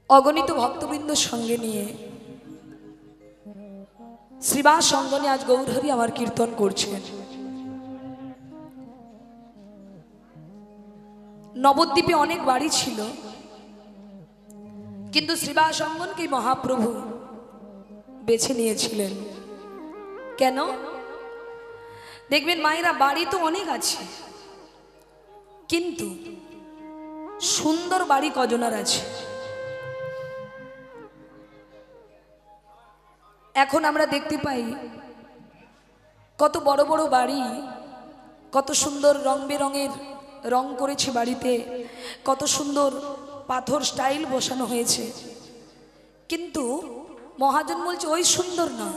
অগণিত ভক্তবৃন্দ সঙ্গে নিয়ে শ্রীবাস সঙ্গনে আজ গৌরহরি আমার কীর্তন করছেন। নবদ্বীপে অনেক বাড়ি ছিল, কিন্তু শ্রীবাস সঙ্গনকে মহাপ্রভু বেছে নিয়েছিলেন। কেন? দেখবেন মায়েরা, বাড়ি তো অনেক আছে, কিন্তু সুন্দর বাড়ি কজনার আছে? এখন আমরা দেখতে পাই কত বড় বড় বাড়ি, কত সুন্দর রং বেরঙের রং করেছে বাড়িতে, কত সুন্দর পাথর স্টাইল বসানো হয়েছে, কিন্তু মহাজন বলছে ওই সুন্দর না।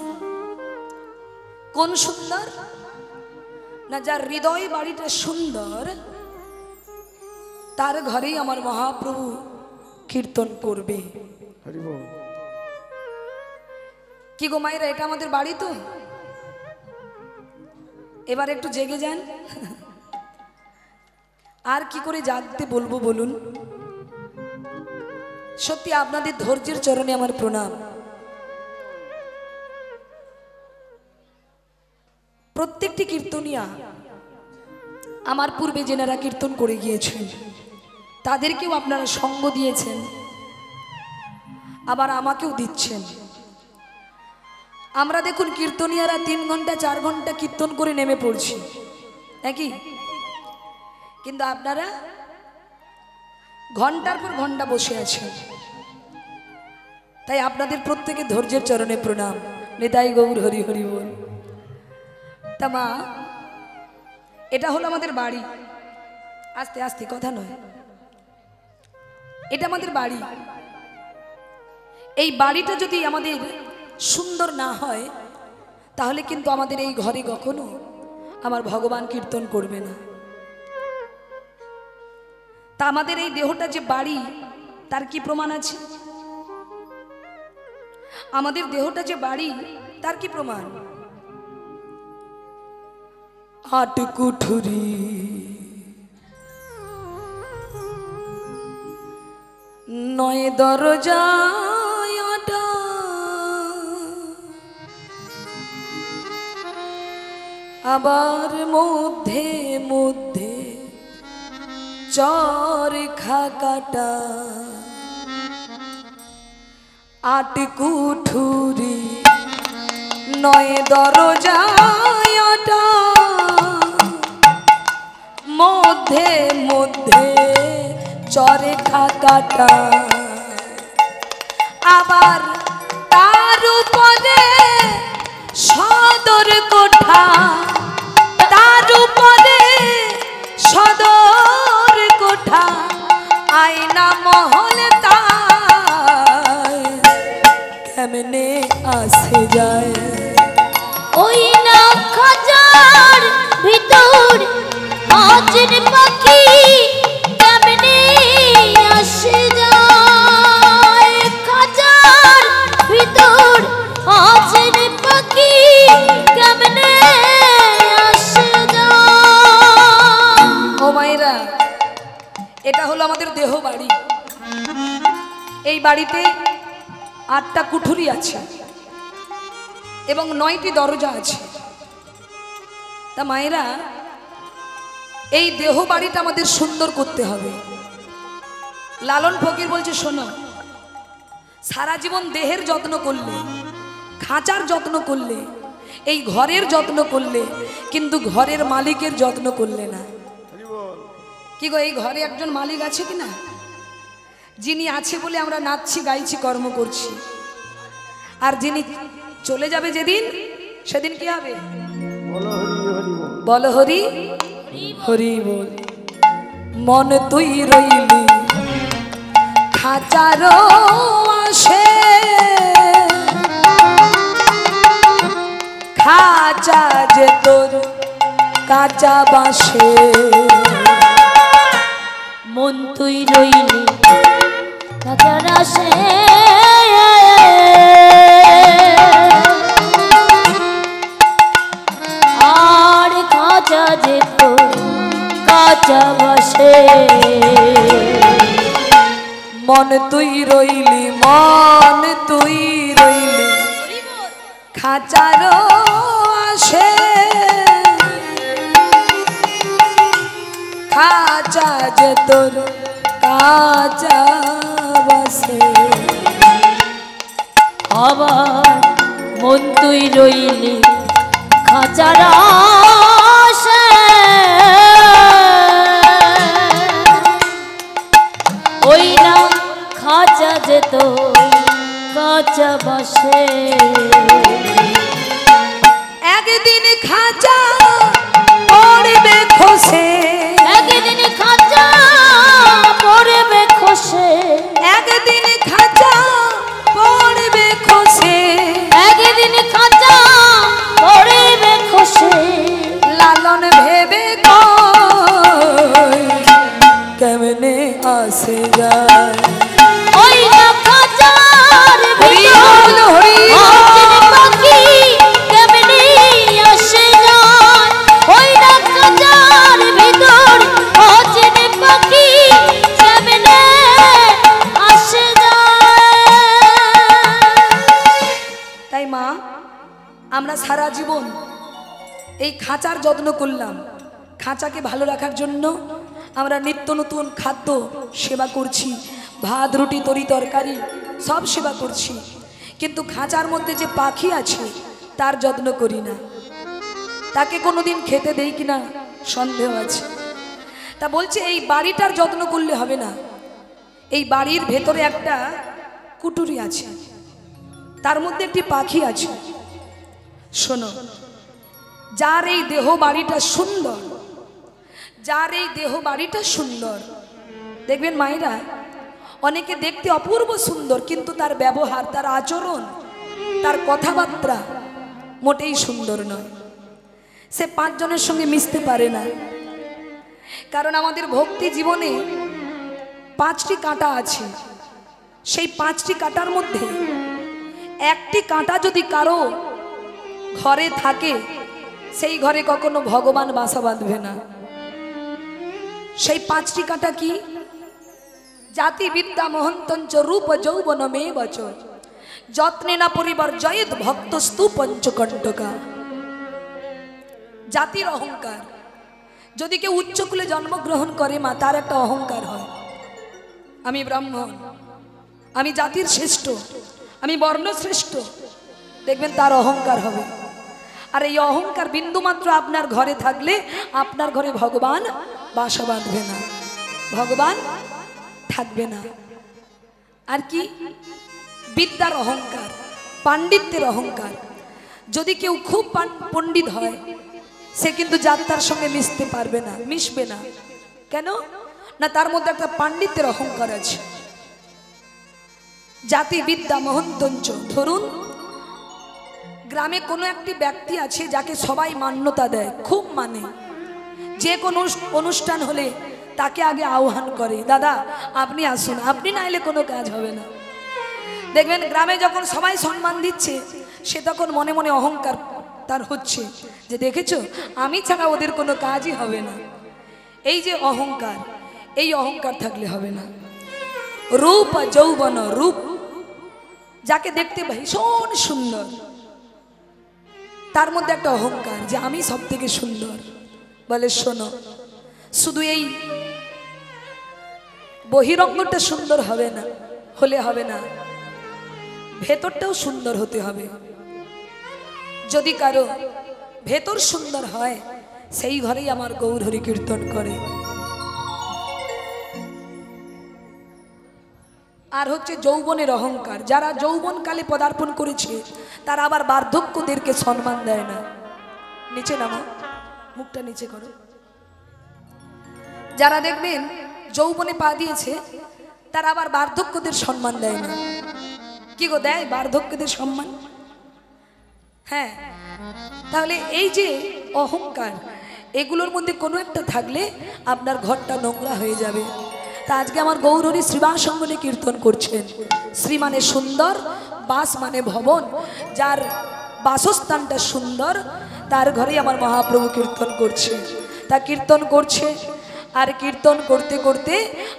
কোন সুন্দর? না, যার হৃদয় বাড়িটা সুন্দর তার ঘরেই আমার মহাপ্রভু কীর্তন করবে। কি গো মায়েরা, এটা আমাদের বাড়ি তো? এবার একটু জেগে যান। আর কি করে জাগতে বলবো বলুন? সত্যি আপনাদের ধৈর্যের চরণে আমার প্রণাম। প্রত্যেকটি কীর্তনিয়া আমার পূর্বে যেনারা কীর্তন করে গিয়েছেন তাদেরকেও আপনারা সঙ্গ দিয়েছেন, আবার আমাকেও দিচ্ছেন। আমরা দেখুন কীর্তনিয়ারা 3 ঘন্টা 4 ঘন্টা কীর্তন করে নেমে পড়ছি নাকি, কিন্তু আপনারা ঘন্টার পর ঘন্টা বসে আছেন। তাই আপনাদের প্রত্যেকে ধৈর্যের চরণে প্রণাম। নিতাই গৌর হরি হরি বল। তা মা, এটা হলো আমাদের বাড়ি। আস্তে আস্তে, কথা নয়, এটা আমাদের বাড়ি। এই বাড়িটা যদি আমাদের সুন্দর না হয় তাহলে কিন্তু আমাদের এই ঘরে কখনো আমার ভগবান কীর্তন করবে না। তা আমাদের এই দেহটা যে বাড়ি, তার কি প্রমাণ আছে? আমাদের দেহটা যে বাড়ি, তার কি প্রমাণ? 8 কুঠুরি 9 দরজা, আবার মধ্যে মধ্যে চরখা কাটা। 8 কুঠুরি 9 দরজা, মধ্যে মধ্যে চরখা কাটা। আবার তার উপরে সদর কোঠা, তার উপরে সদর কোঠা, আয়না মহল তাই কেমনে আসে যায়। ওই না খাজার ভিতর হাজির পাখি কেমনে আসে যায়। খাজার ভিতর হাজির পাখি কেমনে আসে যায়। ও মায়েরা, এটা হলো আমাদের দেহ বাড়ি। এই বাড়িতে 8টা কুঠুরি আছে এবং 9টি দরজা আছে। তা মায়েরা, এই দেহ বাড়িটা আমাদের সুন্দর করতে হবে। লালন ফকির বলছে, শোনো, সারা জীবন দেহের যত্ন করলে, খাঁচার যত্ন করলে, এই ঘরের যত্ন করলে, কিন্তু ঘরের মালিকের যত্ন করলে না। কি গো, এই ঘরে একজন মালিক আছে কি না? যিনি আছে বলে আমরা নাচছি, গাইছি, কর্ম করছি। আর যিনি চলে যাবে যেদিন, সেদিন কি হবে? বল হরি হরি বল। মন তুই রইলি খাঁচার আসে, খাঁচা যে তোর কাঁচা বাসে। মন তুই রইলি খাঁচার আসে, আর খাঁচা যে তোর কাঁচা বাসে। মন তুই রইলি, মন তুই রইলি খাঁচারো আসে, খাঁচা যে তোর কাঁচা বসে। আবার মন তুই রইলি খাঁচার আশে, ওই না খাঁচা যেত কাঁচা বসে। একদিন খাঁচা পড়বে খসে, একদিন খাঁচা পড়বে খসে, একদিন খাঁচা পড়বে খসে, একদিন খাঁচা পড়বে খসে। লালন ভেবে কই কেমনে আসে যায়, ওই না খাঁচার ভিতর অচিন পাখি কেমনে আসে যায়, ওই না খাঁচার ভিতর অচিন পাখি কেমনে আসে যায়। তাই মা আমরা সারা জীবন এই খাঁচার যত্ন করলাম, খাঁচাকে ভালো রাখার জন্য আমরা নিত্য নতুন খাদ্য সেবা করছি, ভাত রুটি তরি তরকারি সব সেবা করছি, কিন্তু খাঁচার মধ্যে যে পাখি আছে তার যত্ন করি না, তাকে কোনোদিন খেতে দেই কিনা সন্দেহ আছে। তা বলছে এই বাড়িটার যত্ন করলে হবে না, এই বাড়ির ভেতরে একটা কুটুরি আছে, তার মধ্যে একটি পাখি আছে। শোনো, যার এই দেহ বাড়িটা সুন্দর, যার এই দেহ বাড়িটা সুন্দর, দেখবেন মায়েরা অনেকে দেখতে অপূর্ব সুন্দর, কিন্তু তার ব্যবহার, তার আচরণ, তার কথাবার্তা মোটেই সুন্দর নয়। সে পাঁচজনের সঙ্গে মিশতে পারে না, কারণ আমাদের ভক্তি জীবনে 5টি কাঁটা আছে, সেই 5টি কাঁটার মধ্যে একটি কাঁটা যদি কারো ঘরে থাকে, সেই ঘরে কখনো ভগবান বাসা বাঁধবে না। সেই 5টি কাঁটা কি? জাতি বিদ্যা মহন্তঞ্চ রূপ যৌবন মে বচ যত্নে না পরিবর্জয়েত ভক্তস্তু পঞ্চকণ্টকা। জাতির অহংকার, যদি কেউ উচ্চকুলে জন্মগ্রহণ করে মা, তার একটা অহংকার হয়, আমি ব্রাহ্মণ, আমি জাতির শ্রেষ্ঠ, আমি বর্ণশ্রেষ্ঠ, দেখবেন তার অহংকার হবে। আর এই অহংকার বিন্দুমাত্র আপনার ঘরে থাকলে আপনার ঘরে ভগবান বাসা বাঁধবে না, ভগবান থাকবে না। আর কি? বিদ্যার অহংকার, পাণ্ডিত্যের অহংকার। যদি কেউ খুব পণ্ডিত হয়, সে কিন্তু যাত্রার সঙ্গে মিশতে পারবে না, মিশবে না। কেন না? তার মধ্যে একটা পাণ্ডিত্যের অহংকার আছে। জাতি বিদ্যা মহন্তঞ্চ, ধরুন গ্রামে কোনো একটি ব্যক্তি আছে যাকে সবাই মান্যতা দেয়, খুব মানে, যে কোনো অনুষ্ঠান হলে তাকে আগে আহ্বান করে, দাদা আপনি আসুন, আপনি না এলে কোনো কাজ হবে না। দেখবেন গ্রামে যখন সবাই সম্মান দিচ্ছে, সে তখন মনে মনে অহংকার তার হচ্ছে, যে দেখেছো আমি ছাড়া ওদের কোনো কাজই হবে না। এই যে অহংকার, এই অহংকার থাকলে হবে না। রূপ যৌবন, রূপ যাকে দেখতে ভীষণ সুন্দর, তার মধ্যে একটা অহংকার যে আমি সব থেকে সুন্দর। বলে শোনো, শুধু এই বহিরঙ্গটা সুন্দর হবে না, হলে হবে না, ভেতরটাও সুন্দর হতে হবে। যদি কারো ভেতর সুন্দর হয়, সেই ঘরেই আমার গৌর হরি কীর্তন করে। আর হচ্ছে যৌবনের অহংকার, যারা যৌবনকালে পদার্পণ করেছে তারা আবার বার্ধক্যদেরকে সম্মান দেয় না। নিচে নামো, মুখটা নিচে করো। যারা দেখবেন যৌবনে পা দিয়েছে, তারা আবার বার্ধক্যদের সম্মান দেয় না। কি গো, দেয় বার্ধক্যদের সম্মান? হ্যাঁ, তাহলে এই যে অহংকার, এগুলোর মধ্যে কোনো একটা থাকলে আপনার ঘরটা নোংরা হয়ে যাবে। তা আজকে আমার গৌর হরি শ্রীবাস অঙ্গনে কীর্তন করছেন। শ্রী মানে সুন্দর, বাস মানে ভবন, যার বাসস্থানটা সুন্দর তার ঘরেই আমার মহাপ্রভু কীর্তন করছে। তা কীর্তন করছে, আর কীর্তন করতে করতে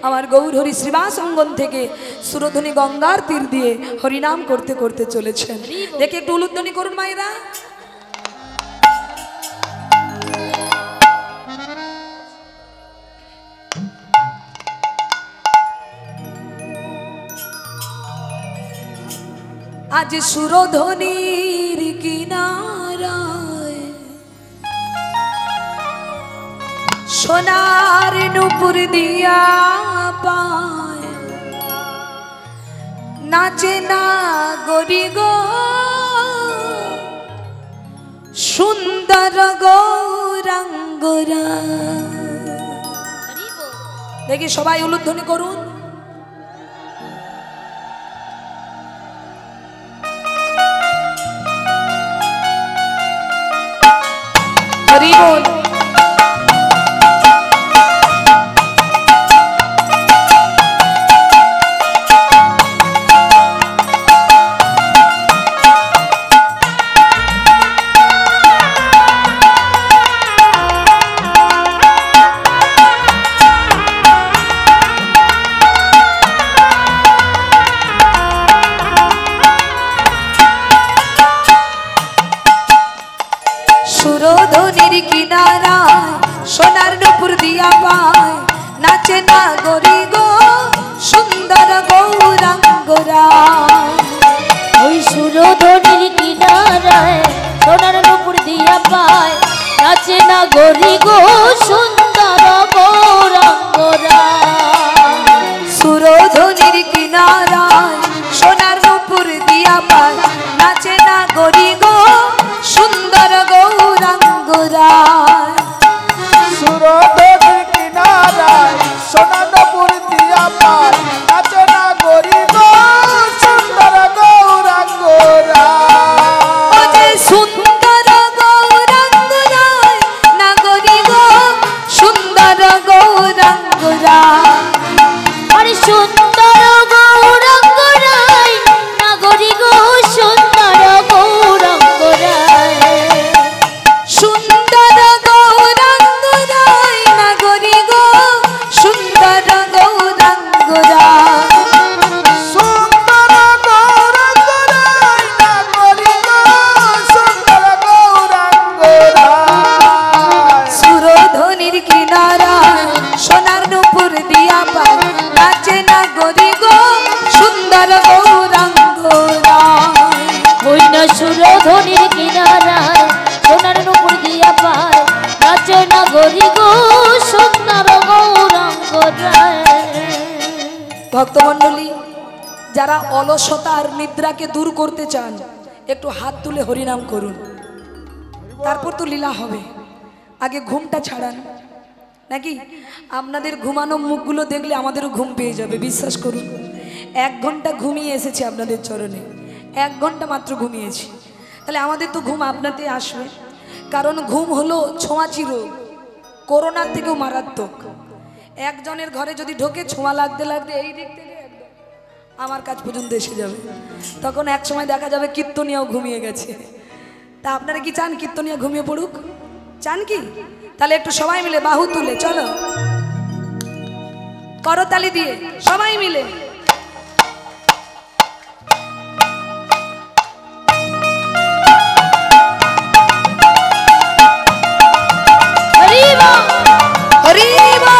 আমার গৌর হরি শ্রীবাস অঙ্গন থেকে সুরধ্বনি গঙ্গার তীর দিয়ে হরিনাম করতে করতে চলেছেন। দেখে একটু উলুধ্বনি করুন মায়েরা। আজ সুরধ্বনির কিনারায় সোনার নুপুর দিয়া পায় নাচে না গরি গো সুন্দর গৌরাঙ্গরা। দেখি সবাই উলুধ্বনি করুন। হরি বল। সুরধ্বনির কিনারায় সোনার নুপুর দিয়া পায় নাচে না গরি গো সুন্দর গৌরাঙ্গরা। ওই সুরধ্বনির কিনারায় সোনার নুপুর দিয়া পায় নাচে না গরি গো সুন্দর গৌরাঙ্গরা। সুরধ্বনির কিনারায় সোনার নুপুর দিয়া পায় নাচে না গরি গো সুন্দর গৌরাঙ্গরা। সুরধ্বনির কিনারায় সোনার নুপুর দিয়া পায় নাচে না গরি গো সুন্দর গৌরাঙ্গরা। সুন্দর গৌরাঙ্গরায় না গরি গো সুন্দর গৌরাঙ্গরা। আরে সুন্দর গৌরাঙ্গরায় না গরি গো সুন্দর গৌরাঙ্গরায়। সুন্দর গৌরাঙ্গরায় না গরি গো সুন্দর গৌরাঙ্গরা। সুন্দর গৌরাঙ্গরায় না গরি গো সুন্দর গৌরাঙ্গরা। সুরধ্বনির কিনারায় সোনার নুপুর দিয়া পায় নাচে না গরি গো সুন্দর গৌরাঙ্গরা। ওই না সুরধ্বনির কিনারায় সোনার নুপুর দিয়া পায় নাচে না গরি গো সুন্দর গৌরাঙ্গরায়। ভক্তমণ্ডলী, যারা অলসতা আর নিদ্রাকে দূর করতে চান একটু হাত তুলে হরিনাম করুন, তারপর তো লীলা হবে। আগে ঘুমটা ছাড়ান নাকি? আপনাদের ঘুমানো মুখগুলো দেখলে আমাদেরও ঘুম পেয়ে যাবে, বিশ্বাস করুন। 1 ঘন্টা ঘুমিয়ে এসেছি আপনাদের চরণে, 1 ঘন্টা মাত্র ঘুমিয়েছি, তাহলে আমাদের তো ঘুম আপনাতে আসবে। কারণ ঘুম হলো ছোঁয়াচি রোগ, করোনার থেকেও মারাত্মক। একজনের ঘরে যদি ঢোকে ছোঁয়া লাগতে লাগতে এই দিক থেকে একদম আমার কাছ পর্যন্ত এসে যাবে। তখন এক সময় দেখা যাবে কীর্তনিয়াও ঘুমিয়ে গেছে। তা আপনারা কি চান কীর্তনিয়া ঘুমিয়ে পড়ুক? চান কি? তাহলে একটু সবাই মিলে বাহু তুলে চলো, করতালি দিয়ে সবাই মিলে। হরি বল। হরি বল।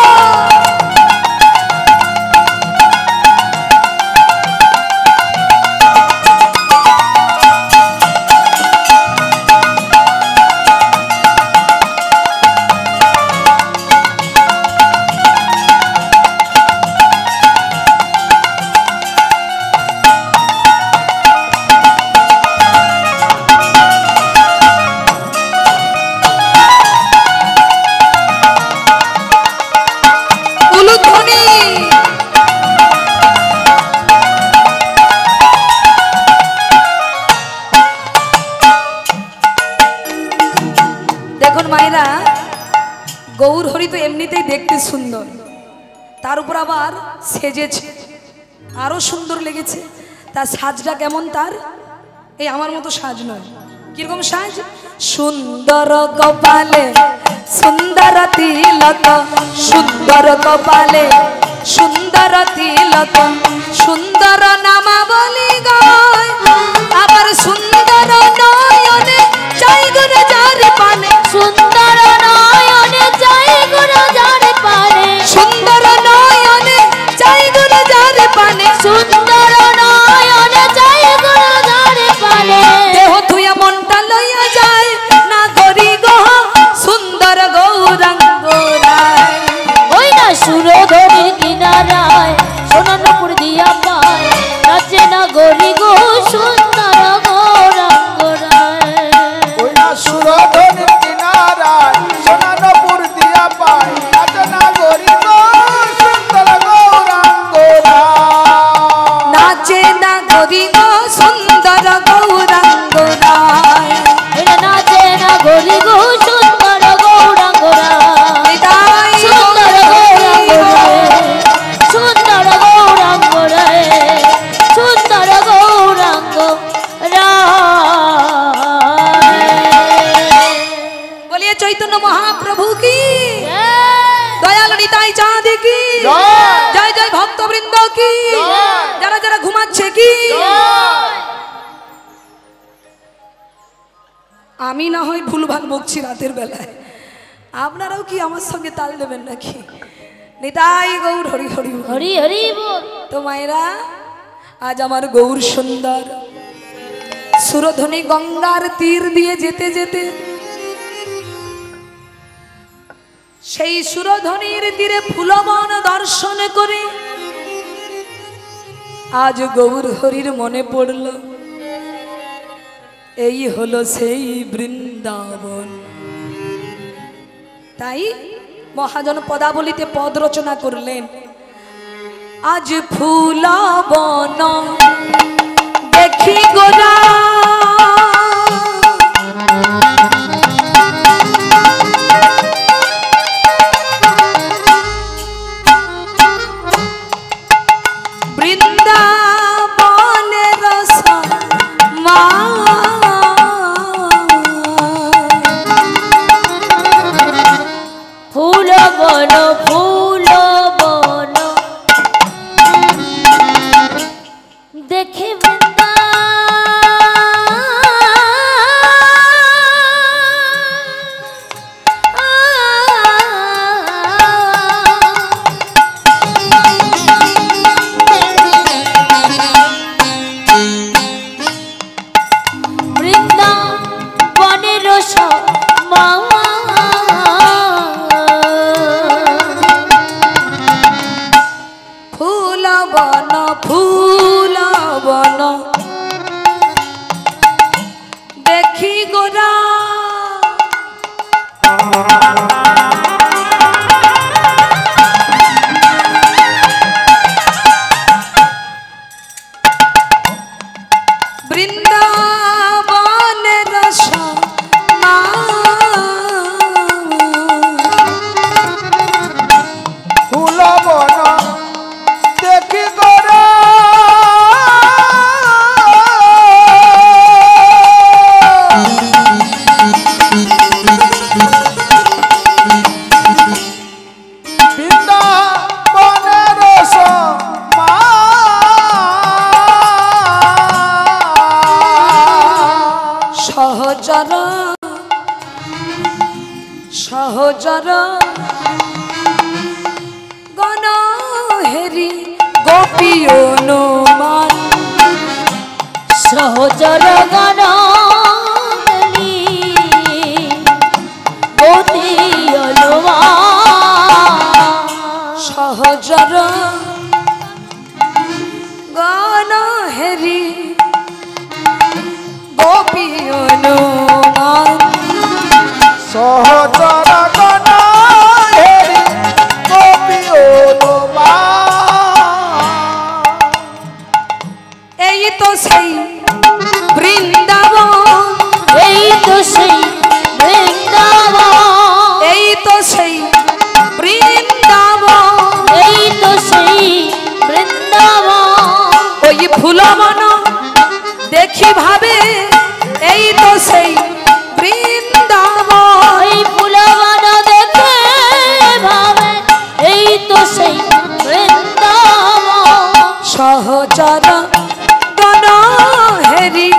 দেখুন মায়েরা, গৌর হরি তো এমনিতেই দেখতে সুন্দর, তার উপর আবার সেজেছে, আরো সুন্দর লেগেছে। তার সাজটা কেমন? তার এই আমার মতো সাজ নয়। কিরকম সাজ? সুন্দর কপালে সুন্দর তিলক, সুন্দর কপালে সুন্দর তিলক, সুন্দর নামাবলী গায়, আবার সুন্দর নয়নে চাই গুরে যার পানে, সুন্দর নয়নে চাই গুরু যার পানে, সুন্দর নয়নে চাই গুরে যার পানে, সুন্দর নয়নে চাই গুরু যার পানে। দেহ থুয়া মনটা লইয়া যায় না গরি গহ, সুন্দর গৌরাঙ্গ রায়। ওই না সুরধনির কিনারায় সোনারপুর দিয়া পায়, নাচে না গরি গো সুন্দর গৌরাঙ্গ রায়। ওই না সুরধনির কিনারায় সোনারপুর দিয়া পায়, নাচে না গরি গো সুন্দর গৌরাঙ্গ রায়। নাচে না গরি গো সুন্দর গৌরাঙ্গ রায়। এটা নাচে না গরি গো সুন্দর গৌরাঙ্গ রায়। বিদায় সুন্দর গৌরাঙ্গ রায়, সুন্দর গৌরাঙ্গ রায়, সুন্দর গৌরাঙ্গ রায়। বলিয়ে চৈতন্য মহাপ্রভু কি, দয়াল নিতাই চাঁদ কি, জয়। জয় জয় ভক্তবৃন্দ কি, জয়। যারা যারা ঘুমাচ্ছে কি। আমি না হয় ভুলভাল বকছি রাতের বেলায়, আপনারাও কি আমার সঙ্গে তাল দেবেন নাকি? নিতাই গৌর হরি হরি বল। হরি হরি বল। তো মায়েরা, আজ আমার গৌর সুন্দর সুরধ্বনি গঙ্গার তীর দিয়ে যেতে যেতে সেই সুরধ্বনির তীরে ফুলবন দর্শন করে আজ গৌর হরির মনে পড়ল, এই হলো সেই বৃন্দাবন। তাই মহাজন পদাবলিতে পদ রচনা করলেন, আজ ফুলবন দেখি গোরা, বৃন্দাবনের মা ফুল বন ফুল বন দেখে বৃন্দা, বৃন্দাবনের মা ফুলবন ফুলবন দেখি গোরা, বৃন্দাবনের মা ফুলবন দেখি গোরা, বৃন্দাবনের মা সহচর সহচর গণ হেরি গোপী অনুমান, সহচর গণ গতি অনুমান, সহচর গণ হেরি গোপী অনুমান, সহচর গণ হেরি গোপী অনুমান। এই তো সেই বৃন্দাবন, এই তো সেই বৃন্দাবন, এই তো সেই বৃন্দাবন, এই তো সেই বৃন্দাবন, ওই ফুলবন দেখি ভাবে, এই তো সেই বৃন্দাবন। সহচর গণ হেরি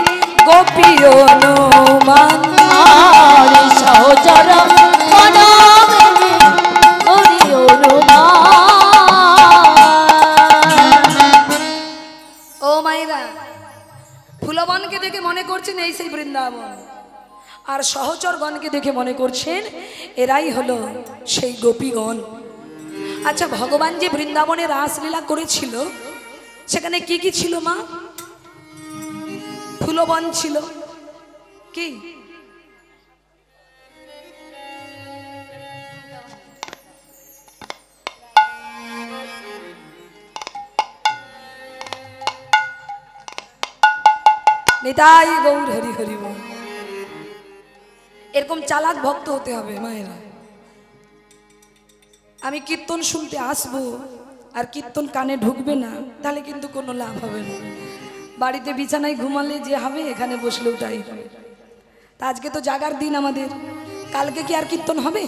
গোপী অনুমান আরে সহচর মন হরি ও মাইরা ফুলবনকে দেখে মনে করছেন এই সেই বৃন্দাবন, আর সহচরগণকে দেখে মনে করছেন এরাই হলো সেই গোপীগণ। আচ্ছা, ভগবান যে বৃন্দাবনে রাসলীলা করেছিল সেখানে কি কি ছিল মা? ফুলবন ছিল, কি নিতাই গৌর হরি হরি বল। এরকম চালাক ভক্ত হতে হবে মায়েরা। আমি কীর্তন শুনতে আসবো আর কীর্তন কানে ঢুকবে না, তাহলে কিন্তু কোনো লাভ হবে না। বাড়িতে বিছানায় ঘুমালে যে হবে, এখানে বসলেও তাই হবে। তা আজকে তো জাগার দিন আমাদের, কালকে কি আর কীর্তন হবে?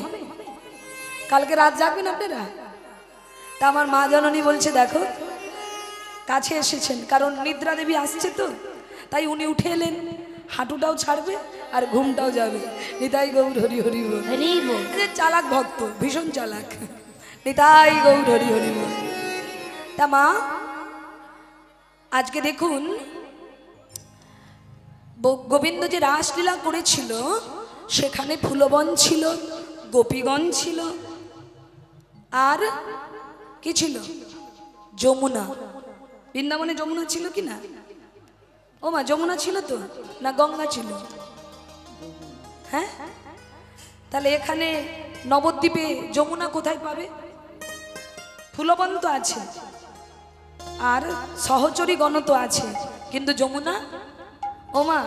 কালকে রাত জাগবেন আপনারা? তা আমার মা জননী বলছে দেখো কাছে এসেছেন, কারণ নিদ্রা দেবী আসছে তো, তাই উনি উঠে এলেন, হাঁটুটাও ছাড়বে আর ঘুমটাও যাবে। নিতাই গৌর হরি হরি বল। হরি বল। চালাক ভক্ত, ভীষণ চালাক। নিতাই গৌর হরি হরি বল। তা মা আজকে দেখুন গোবিন্দ যে রাসলীলা করেছিল সেখানে ফুলবন ছিল, গোপীগণ ছিল, আর কি ছিল? যমুনা। বৃন্দাবনে যমুনা ছিল কি না? ও মা, যমুনা ছিল তো না গঙ্গা ছিল? হ্যাঁ, তাহলে এখানে নবদ্বীপে যমুনা কোথায় পাবে? ফুলবন তো আছে আর সহচরী গণ তো আছে, কিন্তু যমুনা? ও মা,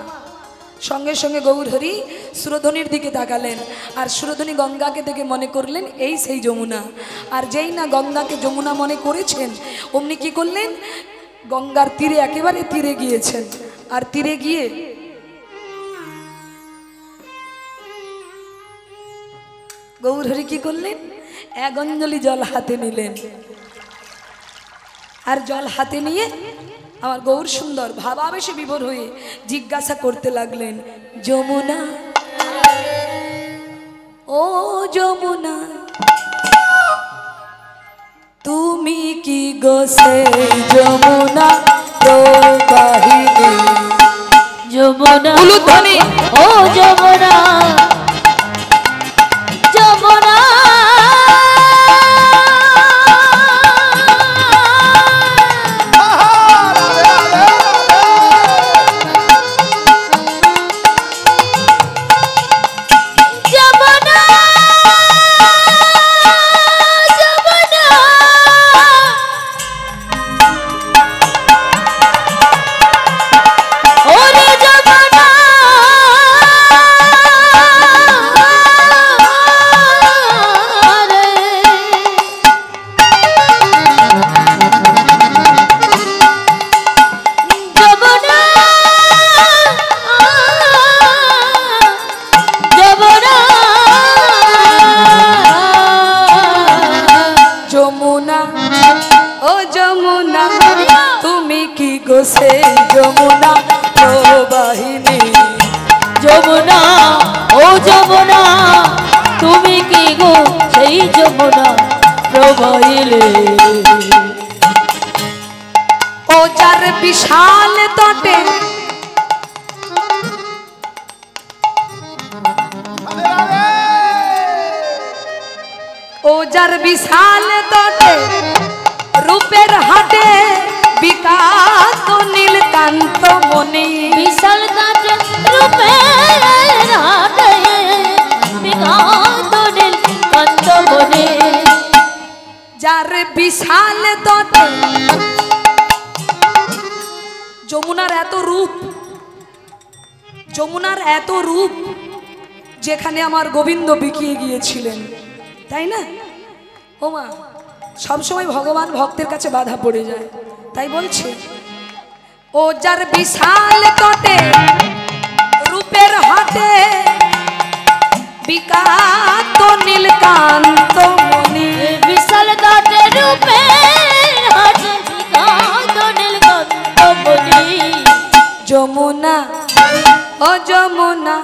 সঙ্গে সঙ্গে গৌর হরি সুরধ্বনির দিকে তাকালেন, আর সুরধ্বনি গঙ্গাকে দেখে মনে করলেন এই সেই যমুনা। আর যেই না গঙ্গাকে যমুনা মনে করেছেন, অমনি কি করলেন? গঙ্গার তীরে, একেবারে তীরে গিয়েছেন, আর তীরে গিয়ে গৌর হরি কি করলেন? এক অঞ্জলি জল হাতে নিলেন, আর জল হাতে নিয়ে আমার গৌর সুন্দর ভাবাবেশে বিভোর হয়ে জিজ্ঞাসা করতে লাগলেন, যমুনা ও যমুনা তুমি কি গো সেই যমুনা প্রবাহিনী? যমুনা উলুধ্বনি। ও যমুনা যমুনা সেই যমুনা প্রবাহিনী? যমুনা ও যমুনা তুমি কি গো সেই যমুনা প্রবাহিলে? ও যার বিশাল তটে ও যার বিশাল তটে রূপের হাটে বিকাত নীলকান্ত মনি। বিশাল তটে রূপের হাটে বিকাত নীলকান্ত মনি। যার বিশাল তটে যমুনার এত রূপ, যমুনার এত রূপ যেখানে আমার গোবিন্দ বিকিয়ে গিয়েছিলেন, তাই না? ও মা, সবসময় ভগবান ভক্তের কাছে বাধা পড়ে যায়, তাই বলছে ও যার বিশাল তটে রূপের হাটে বিকাত নীলকান্ত মনি। বিশাল তটে রূপের হাটে বিকাত ও যমুনা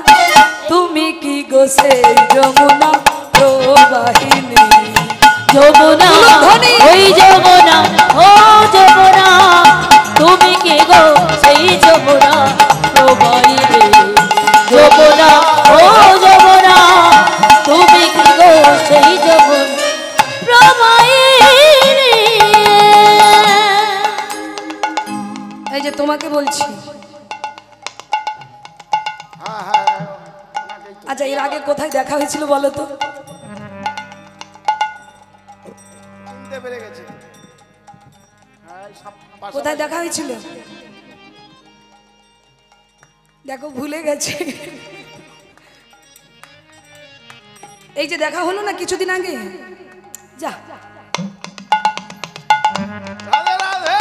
তুমি কি গো সেই যমুনা প্রবাহিনী যমুনা ওই যমুনা ও যমুনা তুমি কি গো সেই যমুনা প্রবাহিনী যমুনা ও যমুনা তুমি কি গো সেই যমুনা প্রবাহিনী। এই যে তোমাকে বলছি, আচ্ছা এর আগে কোথায় দেখা হয়েছিল বলো তো? চিনতে পেরে গেছে। কোথায় দেখা হয়েছিল? দেখো ভুলে গেছে। এই যে দেখা হলো না কিছুদিন আগে, যা রাধে রাধে।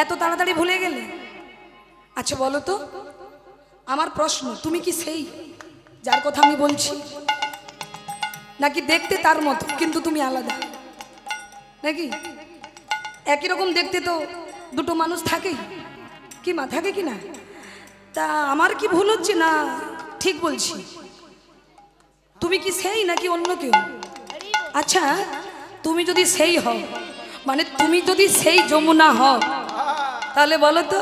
এত তাড়াতাড়ি ভুলে গেলে? আচ্ছা বলো তো, আমার প্রশ্ন, তুমি কি সেই যার কথা আমি বলছি, নাকি দেখতে তার মতো কিন্তু তুমি আলাদা? নাকি একই রকম দেখতে তো দুটো মানুষ থাকেই, কি মা থাকে কি না? তা আমার কি ভুল হচ্ছে না ঠিক বলছি? তুমি কি সেই নাকি অন্য কেউ? আচ্ছা তুমি যদি সেই হও, মানে তুমি যদি সেই যমুনা হও, তাহলে বলো তো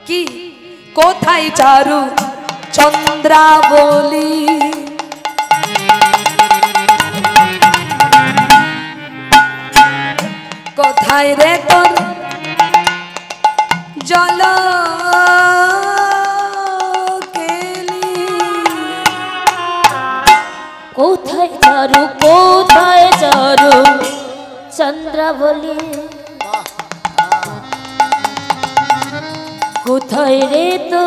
কি কোথায় চারু চন্দ্রাবলী? কোথায় রে তোর জল কেলি? কোথায় চারু কোথায় চারু চন্দ্রাবলী কোথায় রে তো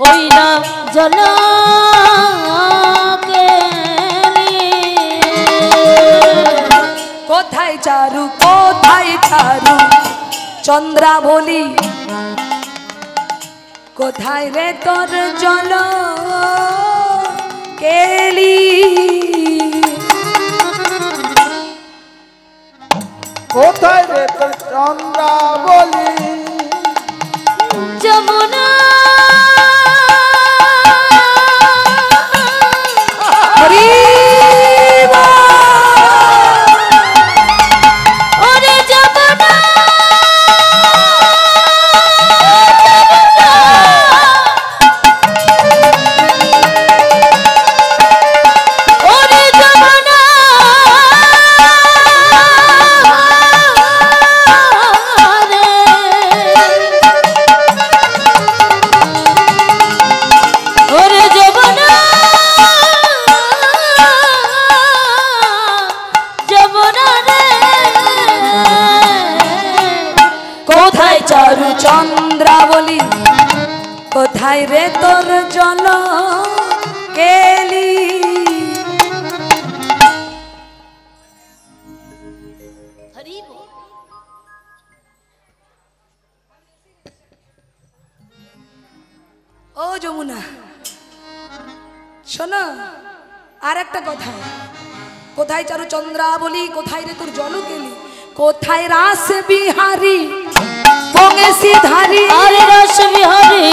ওই না জল কোথায় চারু কোথায় চারু চন্দ্রাবলী? কোথায় রে তোর জল কেলি? কোথায় রে তোর চন্দ্রাবলী? যমুনা হরি ওরে যমুনা ওরে যমুনা ওরে যমুনা যমুনা রে কোথায় চারু চন্দ্রাবলী? কোথায় রে তোর জল কেলি? হরি বল। ও যমুনা শোনো, আর একটা কথা, কোথায় চারু চন্দ্রাবলী? কোথায় রে তোর জল কেলি? কোথায় রাস বিহারী বংশীধারী? আরে রস বিহারী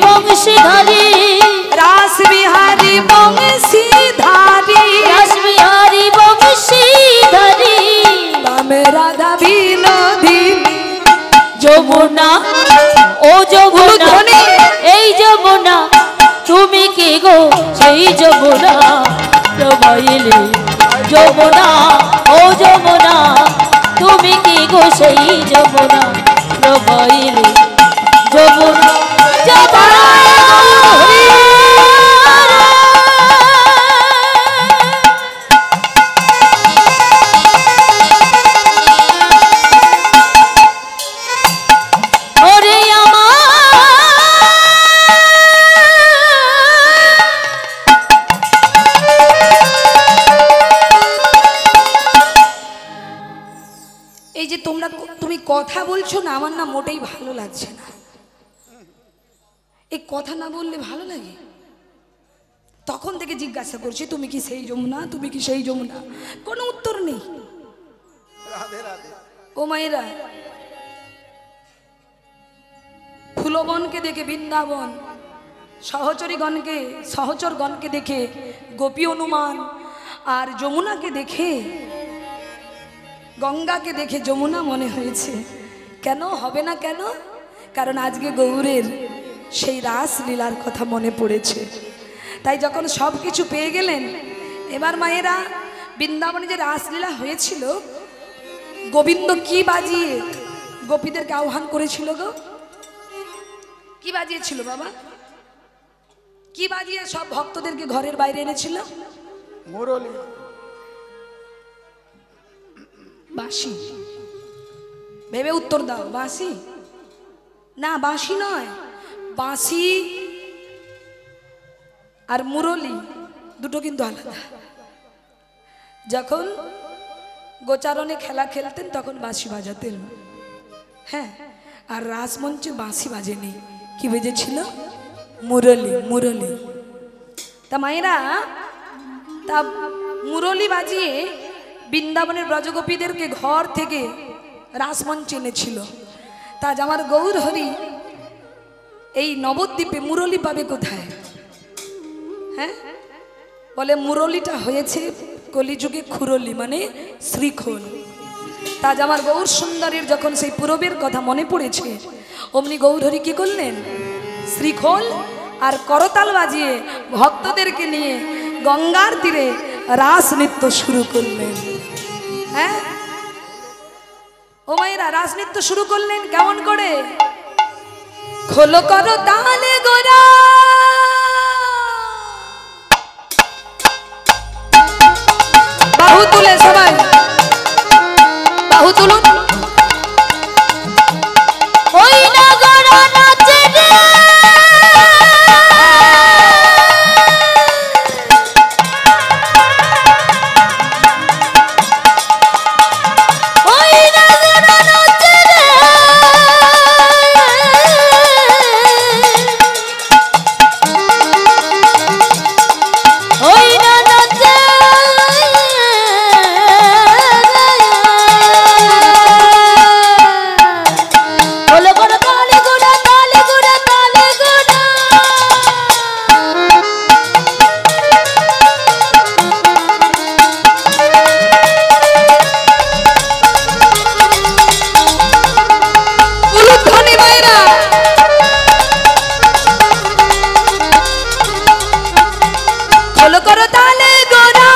বংশীধারী রাস বিহারী বংশীধারী রস বিহারী বংশীধারী বামে রাধা বিনোদিনী যমুনা ও যমুনা ধ্বনি। এই যমুনা তুমি কি গো সেই যমুনা প্রবাহিনী যমুনা ও যমুনা তুমি কি গো সেই যমুনা প্রবাহিনী যমুনা যমুনা ওরে আমার এই যে তুমি কথা বলছো না, আমার না মোটেই ভালো লাগছে না। এই কথা না বললে ভালো লাগে? তখন থেকে জিজ্ঞাসা করছি তুমি কি সেই যমুনা, তুমি কি সেই যমুনা, কোনো উত্তর নেই। রাধে রাধে। ও মায়েরা, ফুলবনকে দেখে বৃন্দাবন, সহচরগণকে দেখে গোপী অনুমান, আর যমুনাকে দেখে, গঙ্গাকে দেখে যমুনা মনে হয়েছে। কেন হবে না কেন? কারণ আজকে গৌরের সেই রাসলীলার কথা মনে পড়েছে। তাই যখন সব কিছু পেয়ে গেলেন, এবার মায়েরা বৃন্দাবনে যে রাসলীলা হয়েছিল, গোবিন্দ কি বাজিয়ে গোপীদেরকে আহ্বান করেছিল গো? কি বাজিয়েছিল বাবা? কি বাজিয়ে সব ভক্তদেরকে ঘরের বাইরে এনেছিল? মুরলী। বাঁশি। ভেবে উত্তর দাও। বাঁশি না, বাঁশি নয়। বাঁশি আর মুরলী দুটো কিন্তু আলাদা। যখন গোচারণে খেলা খেলতেন তখন বাঁশি বাজাতেন, হ্যাঁ, আর রাসমঞ্চে বাঁশি বাজেনি। কি বেজেছিল? মুরলী। মুরলী। তা মায়েরা, তা মুরলী বাজিয়ে বৃন্দাবনের ব্রজগোপীদেরকে ঘর থেকে রাসমঞ্চে এনেছিল। তা আমার গৌর হরি এই নবদ্বীপে মুরলী পাবে কোথায়? হ্যাঁ, বলে মুরলীটা হয়েছে কলিযুগে খুরলি, মানে শ্রীখোল। তাজ আমার গৌর সুন্দরীর যখন সেই পূরবের কথা মনে পড়েছে, অমনি গৌর হরি কি করলেন? শ্রীখোল আর করতাল বাজিয়ে ভক্তদেরকে নিয়ে গঙ্গার তীরে রাস নৃত্য শুরু করলেন। হ্যাঁ, ও মায়েরা, রাস নৃত্য শুরু করলেন কেমন করে? খোলো করো তালে গোরা, বাহু তুলে সবাই বাহু তুলুন। ওই নগর নাচে রে, ওই নগর নাচে রে, ওই না নাচে বলে বলে তালে গোড়া, তালে গোড়া, তালে গোড়া। উলুধ্বনি মায়েরা, খোলো করো তালে গোরা,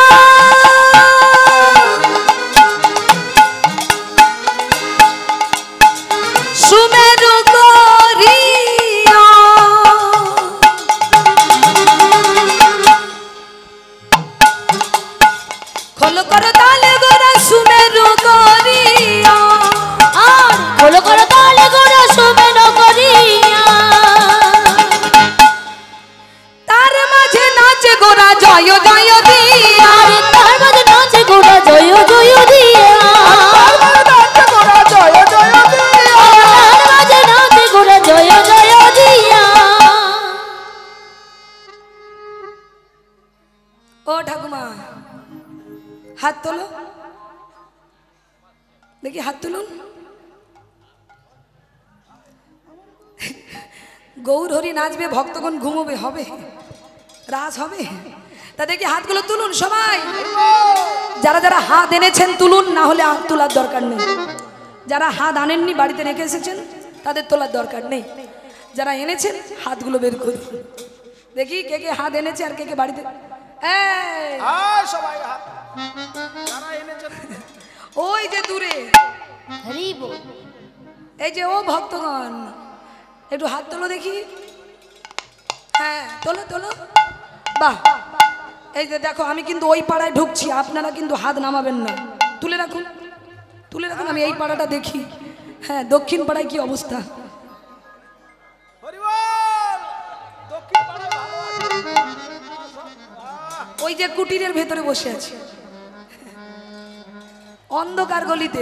সুমেরু গরিয়া, খোলো করো তালে গোরা, সুমেরু গরিয়া, আর বলে করে তালে গোড়া শোভে নগরিয়া। তার মাঝে নাচে গোরা জয় জয় দিয়া, আর তার মাঝে নাচে গোড়া জয় জয় দিয়া। জয় জয় দিয়া। তার মাঝে নাচে গোড়া জয় জয় দিয়া। ও ঠাকুমা, হাত তোলো দেখি, হাত তুলুন। গৌর হরি নাচবে, ভক্তগণ ঘুমোবে, হবে রাস হবে। তা দেখি হাতগুলো তুলুন সবাই। যারা যারা হাত এনেছেন তুলুন, না হলে হাত তোলার দরকার নেই। যারা হাত আনেননি, বাড়িতে রেখে এসেছেন, তাদের তোলার দরকার নেই। যারা এনেছেন হাতগুলো বের করুন, দেখি কে কে হাত এনেছে আর কে কে বাড়িতে। এই, আর সবাই হাত। যারা এনেছেন ওই যে দূরে, হরি বল। এই যে ও ভক্তগণ, একটু হাত তোলো দেখি। হ্যাঁ, তোলো তোলো। বাহ, এই যে দেখো, আমি কিন্তু ওই পাড়ায় ঢুকছি, আপনারা কিন্তু হাত নামাবেন না। তুলে রাখুন, তুলে রাখুন, আমি এই পাড়াটা দেখি। হ্যাঁ, দক্ষিণ পাড়ায় কি অবস্থা? হরিবল। দক্ষিণ পাড়ায় ভালো আছে। ওই যে কুটিরের ভেতরে বসে আছে, অন্ধকার গলিতে।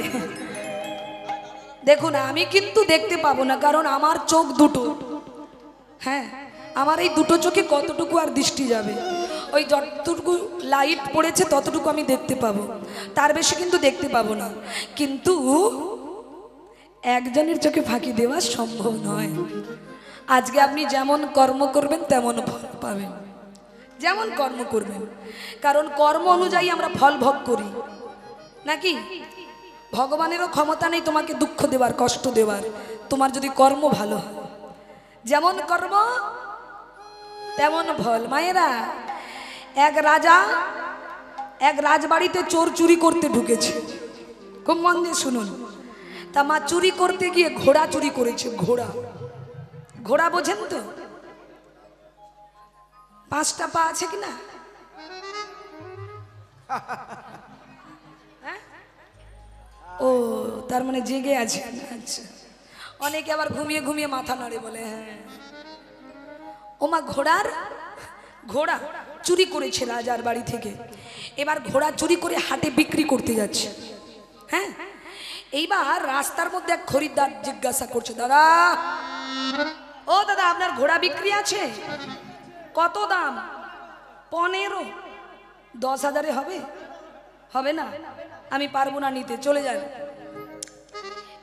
দেখুন, আমি কিন্তু দেখতে পাবো না, কারণ আমার চোখ দুটো। হ্যাঁ, আমার এই দুটো চোখে কতটুকু আর দৃষ্টি যাবে? ওই যতটুকু লাইট পড়েছে ততটুকু আমি দেখতে পাবো, তার বেশি কিন্তু দেখতে পাবো না। কিন্তু একজনের চোখে ফাঁকি দেওয়া সম্ভব নয়। আজকে আপনি যেমন কর্ম করবেন তেমন ফল পাবেন, যেমন কর্ম করবেন, কারণ কর্ম অনুযায়ী আমরা ফল ভোগ করি নাকি? ভগবানেরও ক্ষমতা নেই তোমাকে দুঃখ দেওয়ার, কষ্ট দেওয়ার, তোমার যদি কর্ম ভালো হয়। যেমন কর্ম তেমন ফল। মায়েরা, এক রাজা এক রাজবাড়িতে চোর চুরি করতে ঢুকেছে, খুব মন দিয়ে শুনুন। তা মা চুরি করতে গিয়ে ঘোড়া চুরি করেছে। ঘোড়া, ঘোড়া বোঝেন তো? 5টা পা আছে কিনা? ও, তার মানে জেগে আছে। আচ্ছা, অনেকে আবার ঘুমিয়ে ঘুমিয়ে মাথা নাড়ে বলে হ্যাঁ। ওমা, ঘোড়া চুরি করেছে রাজার বাড়ি থেকে। এবার ঘোড়া চুরি করে হাটে বিক্রি করতে যাচ্ছে। হ্যাঁ, এইবার রাস্তার মধ্যে এক খরিদ্দার জিজ্ঞাসা করছে, দাদা, ও দাদা, আপনার ঘোড়া বিক্রি আছে? কত দাম? 15। 10,000-এ হবে? হবে না, আমি পারবো না নিতে, চলে যান।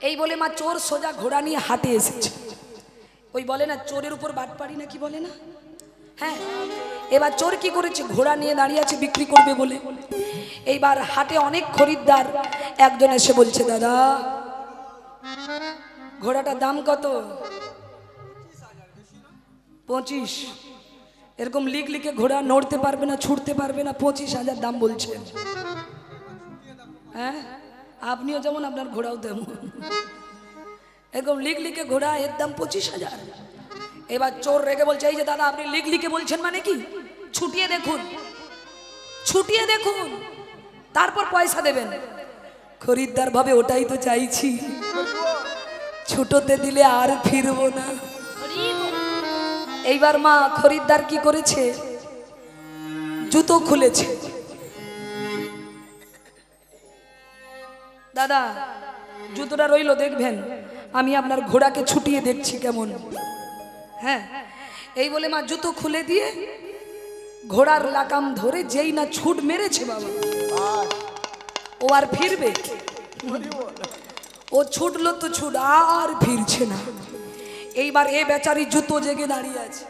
এই বলে মা চোর সোজা ঘোড়া নিয়ে হাটে এসেছে। ওই বলে না চোরের উপর বাটপাড়ি না কি বলে না? হ্যাঁ, এবার চোর কি করেছে, ঘোড়া নিয়ে দাঁড়িয়ে আছে বিক্রি করবে বলে। এইবার হাটে অনেক খরিদ্দার, একজন এসে বলছে, দাদা, ঘোড়াটার দাম কত? 25। এরকম লিখে ঘোড়া নড়তে পারবে না, ছুটতে পারবে না, 25,000 দাম বলছেন। হ্যাঁ, আপনিও যেমন আপনার ঘোড়াও তেমন। এরকম লিখে ঘোড়া, এর দাম 25,000। এবার চোর রেগে বলছে, এই যে দাদা, আপনি লিখে বলছেন মানে কি? ছুটিয়ে দেখুন, ছুটিয়ে দেখুন, তারপর পয়সা দেবেন। খরিদ্দার ভাবে, ওটাই তো চাইছি, ছুটোতে দিলে আর ফিরবো না। এইবার মা খরিদ্দার কি করেছে, জুতো খুলেছে। দাদা, জুতোটা রইলো, দেখবেন, আমি আপনার ঘোড়াকে ছুটিয়ে দেখছি কেমন। হ্যাঁ, এই বলে মা জুতো খুলে দিয়ে ঘোড়ার লাগাম ধরে যেই না ছুট মেরেছে, বাবা, ও আর ফিরবে? ও ছুটলো তো ছুট, আর ফিরছে না। এইবার এ বেচারি জুতো জেগে দাঁড়িয়ে আছে।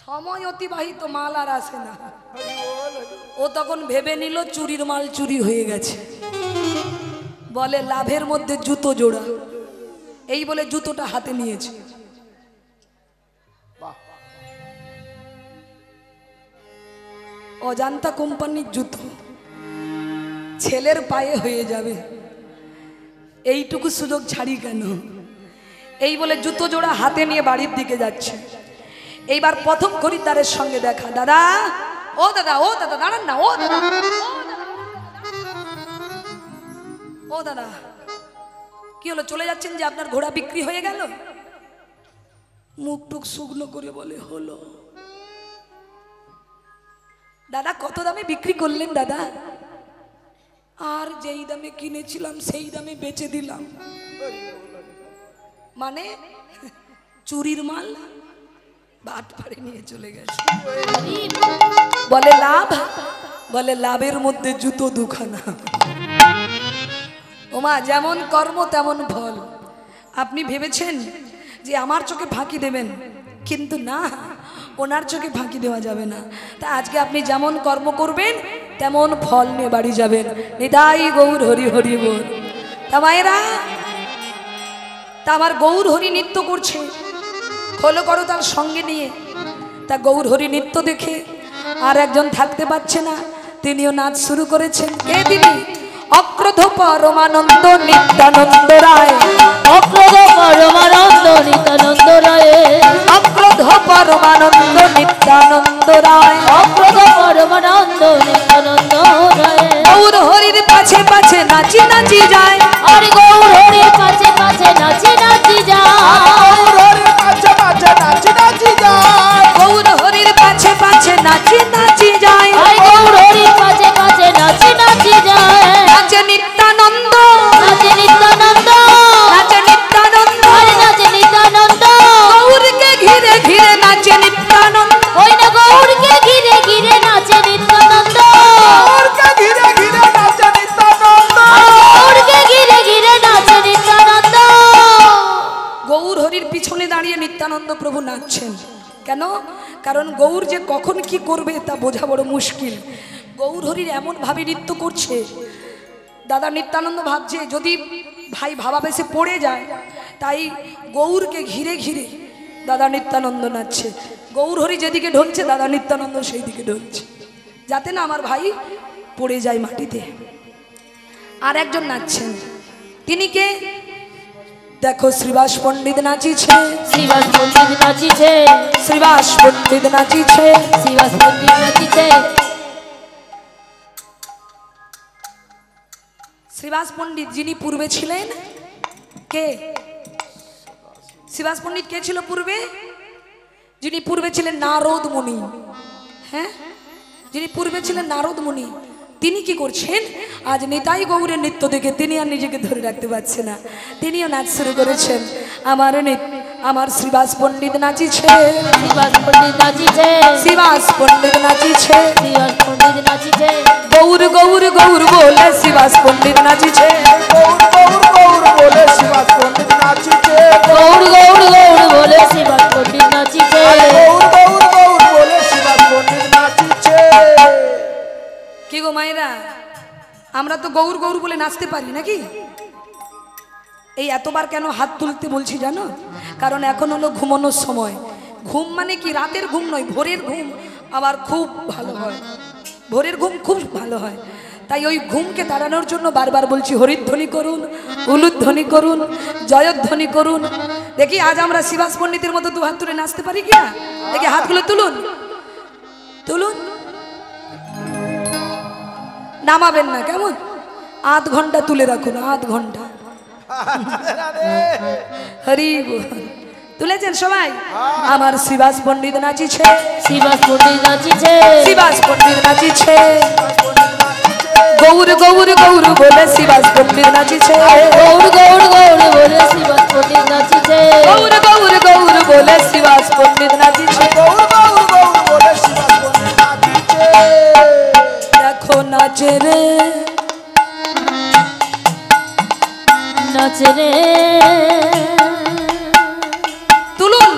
সময় অতিবাহিত, মাল আর আসে না। ও তখন ভেবে নিল চুরির মাল চুরি হয়ে গেছে। বলে লাভের মধ্যে জুতো জোড়া, এই বলে জুতোটা হাতে নিয়েছে। অজান্তা কোম্পানির জুতো, ছেলের পায়ে হয়ে যাবে, এইটুকু সুযোগ ছাড়ি কেন? এই বলে জুতো জোড়া হাতে নিয়ে বাড়ির দিকে যাচ্ছে। এইবার প্রথম খরিদ্দারের সঙ্গে দেখা। দাদা, ও দাদা, ও দাদা, দাঁড়ান না, ও দাদা, ও দাদা, কি হলো, চলে যাচ্ছেন যে? আপনার ঘোড়া বিক্রি হয়ে গেল? মুখ টুক শুকনো করে বলে, হলো। দাদা, কত দামে বিক্রি করলেন দাদা? আর যেই দামে কিনেছিলাম সেই দামে বেচে দিলাম। মানে চুরির মাল বাট পাড়ে নিয়ে চলে গেছে। বলে লাভ? বলে লাভের মধ্যে জুতো দুখানা। ওমা, যেমন কর্ম তেমন ফল। আপনি ভেবেছেন যে আমার চোখে ফাঁকি দেবেন, কিন্তু না, ওনার চোখে ফাঁকি দেওয়া যাবে না। তা আজকে আপনি যেমন কর্ম করবেন তেমন ফল নিয়ে বাড়ি যাবেন। নিতাই গৌর হরি হরি বল। তা মায়েরা, তা আমার গৌর হরি নৃত্য করছে, খোলো করো তার সঙ্গে নিয়ে। তা গৌর হরি নৃত্য দেখে আর একজন থাকতে পারছে না, তিনিও নাচ শুরু করেছেন। কে তিনি? অক্রোধ পরমানন্দ নিত্যানন্দ রায়। অক্রোধ পরমানন্দ নিত্যানন্দ রায়। অক্রোধ পরমানন্দ নিত্যানন্দ রায়। অক্রোধ পরমানন্দ নিত্যানন্দ রায়। গৌর হরির পাছে পাছে নাচি নাচি যায়। আর গৌর হরির পাছে পাছে নাচি নাচি যায়। গৌর হরির পাছে পাছে নাচি নাচি যায়। গৌর হরির পাছে পাছে নাচি নাচি যায়। আর গৌর হরির পাছে পাছে নাচি নাচি যায়। নাচে নিত্যানন্দ, নাচে নিত্যানন্দ, নাচে নিত্যানন্দ, আর নাচে নিত্যানন্দ। গৌরকে ঘিরে ঘিরে নাচে নিত্যানন্দ। ওই না নিত্যানন্দ প্রভু নাচছেন। কেন? কারণ গৌর যে কখন কি করবে তা বোঝা বড় মুশকিল। গৌর হরির এমনভাবে নৃত্য করছে, দাদা নিত্যানন্দ ভাবছে যদি ভাই ভাবাবেশে পড়ে যায়, তাই গৌরকে ঘিরে ঘিরে দাদা নিত্যানন্দ নাচছে। গৌর হরি যেদিকে ঢলছে দাদা নিত্যানন্দ সেই দিকে ঢলছে, যাতে না আমার ভাই পড়ে যায় মাটিতে। আর একজন নাচছেন, তিনি কে? দেখো শ্রীবাস পণ্ডিত নাচিছে, শ্রীবাস পণ্ডিত নাচিছে, শ্রীবাস পণ্ডিত নাচিছে, শ্রীবাস পণ্ডিত নাচিছে। শ্রীবাস পণ্ডিত যিনি পূর্বে ছিলেন কে? শ্রীবাস পণ্ডিত কে ছিল পূর্বে? যিনি পূর্বে ছিলেন নারদ মুনি। হ্যাঁ, যিনি পূর্বে ছিলেন নারদ মুনি, তিনি কি করছেন? আজ নিতাই গৌরের নৃত্য দেখে তিনি আর নিজেকে ধরে রাখতে পারছে না, তিনিও নাচ শুরু করেছেন। আমার শ্রীবাস পণ্ডিত নাচিছে, শ্রীবাস পণ্ডিত নাচিছে, শ্রীবাস পণ্ডিত নাচিছে, শ্রীবাস পণ্ডিত নাচিছে। গৌর গৌর গৌর বলে শ্রীবাস পণ্ডিত নাচিছে, গৌর গৌর গৌর বলে শ্রীবাস পণ্ডিত নাচিছে, গৌর গৌর গৌর বলে শ্রীবাস পণ্ডিত নাচিছে, গৌর গৌর গৌর বলে শ্রীবাস পণ্ডিত নাচিছে। কি গো মায়েরা, আমরা তো গৌর গৌর বলে নাচতে পারি নাকি? এই এতবার কেন হাত তুলতে বলছি জানো? কারণ এখন হলো ঘুমানোর সময়। ঘুম মানে কি রাতের ঘুম নয়, ভোরের ঘুম আবার খুব ভালো হয়, ভোরের ঘুম খুব ভালো হয়। তাই ওই ঘুমকে তাড়ানোর জন্য বারবার বলছি হরিধ্বনি করুন, উলুধ্বনি করুন, জয়ধ্বনি করুন। দেখি আজ আমরা শ্রীবাস পণ্ডিতের মতো দু হাত তুলে নাচতে পারি কিনা? দেখি হাতগুলো তুলুন, তুলুন। নামাবেন না কেমন? আধ ঘন্টা তুলে রাখুন, আধ ঘন্টা। হরি বল। তুলেছেন সবাই? আমার শ্রীবাস পণ্ডিত নাচিছে, শ্রীবাস পণ্ডিত নাচিছে, শ্রীবাস পণ্ডিত নাচিছে, গৌর গৌর গৌর বলে শ্রীবাস পণ্ডিত নাচিছে, গৌর গৌর গৌর বলে শ্রীবাস পণ্ডিত নাচিছে, গৌর গৌর গৌর বলে শ্রীবাস পণ্ডিত নাচিছে, গৌর গৌর গৌর বলে শ্রীবাস পণ্ডিত নাচিছে। দেখো নাচে রে, নাচে রে, তুলুন।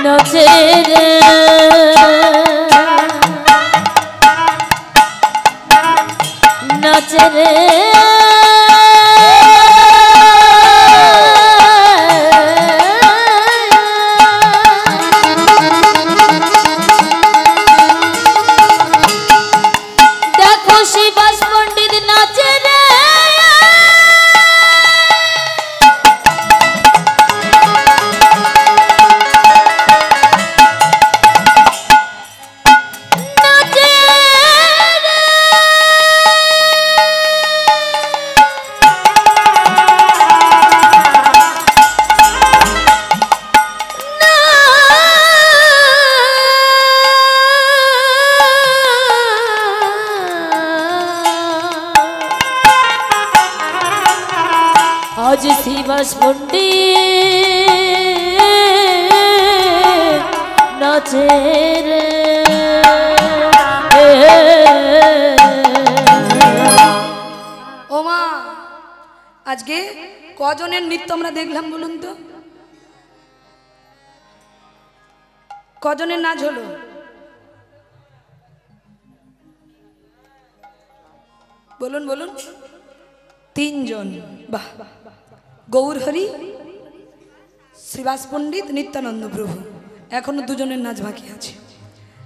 নাচে রে, নাচে রে, দেখো শ্রীবাস পণ্ডিত নাচে রে, নাচে রে, আজ শ্রীবাস পণ্ডিত নাচে রে। ও মা, আজকে কজনের নৃত্য আমরা দেখলাম বলুন তো? কজনের নাচ হলো? বলুন বলুন। তিনজন। বাহ। গৌর হরি, শ্রীবাস পণ্ডিত, নিত্যানন্দ প্রভু। এখনো দুজনের নাচ বাকি আছে।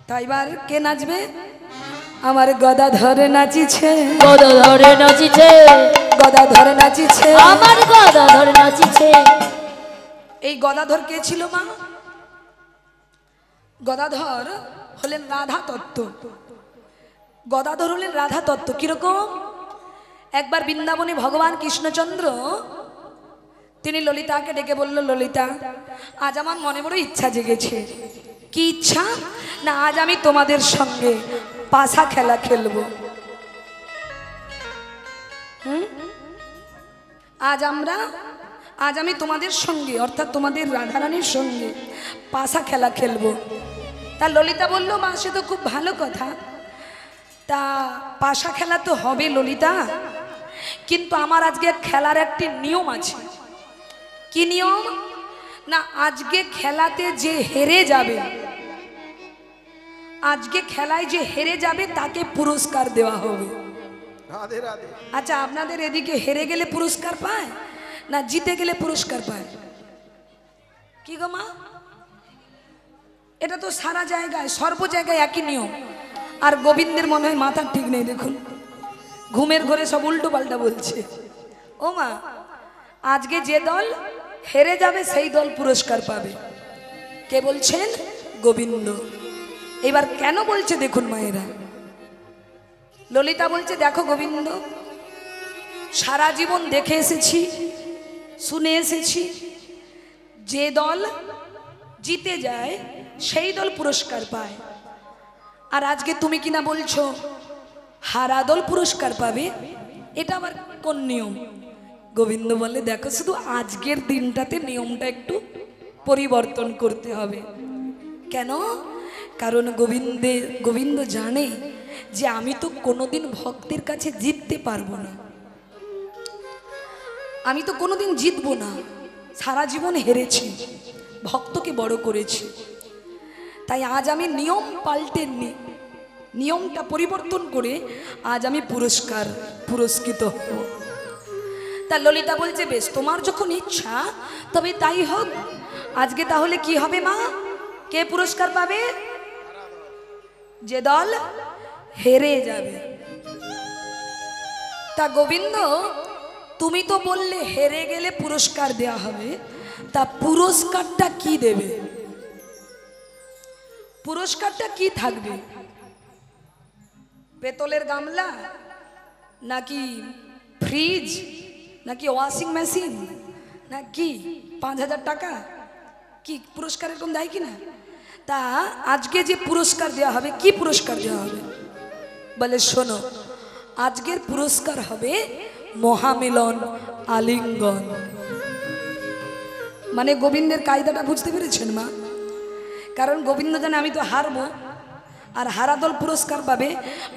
তাই এবার কে নাচবে? আমার গদা ধরে নাচিছে, গদা ধরে নাচিছে, গদা ধরে নাচিছে, আমার গদা ধরে নাচিছে। এই গদাধর কে ছিল মা? গদাধর হলেন রাধা তত্ত্ব। গদাধর হলেন রাধা তত্ত্ব। কিরকম? একবার বৃন্দাবনে ভগবান কৃষ্ণচন্দ্র তিনি ললিতাকে ডেকে বলল, ললিতা আজ আমার মনে বড় ইচ্ছা জেগেছে। কি ইচ্ছা? না আজ আমি তোমাদের সঙ্গে পাশা খেলা খেলবো। আজ আমি তোমাদের সঙ্গে অর্থাৎ তোমাদের রাধারানীর সঙ্গে পাশা খেলা খেলবো। তা ললিতা বলল, মা সে তো খুব ভালো কথা, তা পাশা খেলা তো হবে ললিতা, কিন্তু আমার আজকে খেলার একটি নিয়ম আছে। কি নিয়ম? না, আজকে খেলাতে যে হেরে যাবে, আজকে খেলায় যে হেরে যাবে তাকে পুরস্কার দেওয়া হবে। রাধে রাধে। আচ্ছা, আপনাদের এদিকে হেরে গেলে পুরস্কার পায় না জিতে গেলে পুরস্কার পায়? কি গো মা? এটা তো সারা জায়গায় সর্ব জায়গায় একই নিয়ম। আর গোবিন্দের মনে হয় মাথা ঠিক নেই, দেখুন ঘুমের ঘরে সব উল্টো পাল্টা বলছে। ও মা, আজকে যে দল হেরে যাবে সেই দল পুরস্কার পাবে। কে বলছেন? গোবিন্দ। এবার কেন বলছে দেখুন মায়েরা। ললিতা বলছে, দেখো গোবিন্দ, সারা জীবন দেখে এসেছি, শুনে এসেছি, যে দল জিতে যায় সেই দল পুরস্কার পায়। আর আজকে তুমি কিনা বলছো হারা দল পুরস্কার পাবে, এটা আবার কোন নিয়ম? গোবিন্দ বলে, দেখো শুধু আজকের দিনটাতে নিয়মটা একটু পরিবর্তন করতে হবে। কেন? কারণ গোবিন্দ জানে যে আমি তো কোনোদিন ভক্তের কাছে জিততে পারবো না, আমি তো কোনোদিন জিতবো না, সারা জীবন হেরেছি, ভক্তকে বড় করেছি। তাই আজ আমি নিয়ম পাল্টেননি, নিয়মটা পরিবর্তন করে আজ আমি পুরস্কৃত হব। তা ললিতা বলছে, বেশ তোমার যখন ইচ্ছা তবে তাই হোক। আজকে তাহলে কি হবে মা? কে পুরস্কার পাবে? যে দল হেরে যাবে। তা গোবিন্দ, তুমি তো বললে হেরে গেলে পুরস্কার দেয়া হবে, তা পুরস্কারটা কি দেবে? পুরস্কারটা কি থাকবে? পেতলের গামলা, নাকি ফ্রিজ, নাকি ওয়াশিং মেশিন, নাকি 5,000 টাকা? কি পুরস্কার এরকম দেয় কিনা? তা আজকে যে পুরস্কার দেওয়া হবে, কি পুরস্কার দেওয়া হবে? বলে শোনো, আজকের পুরস্কার হবে মহামিলন, আলিঙ্গন। মানে গোবিন্দের কায়দাটা বুঝতে পেরেছেন মা? কারণ গোবিন্দ জানে আমি তো হারবো, আর হারা দল পুরস্কার পাবে।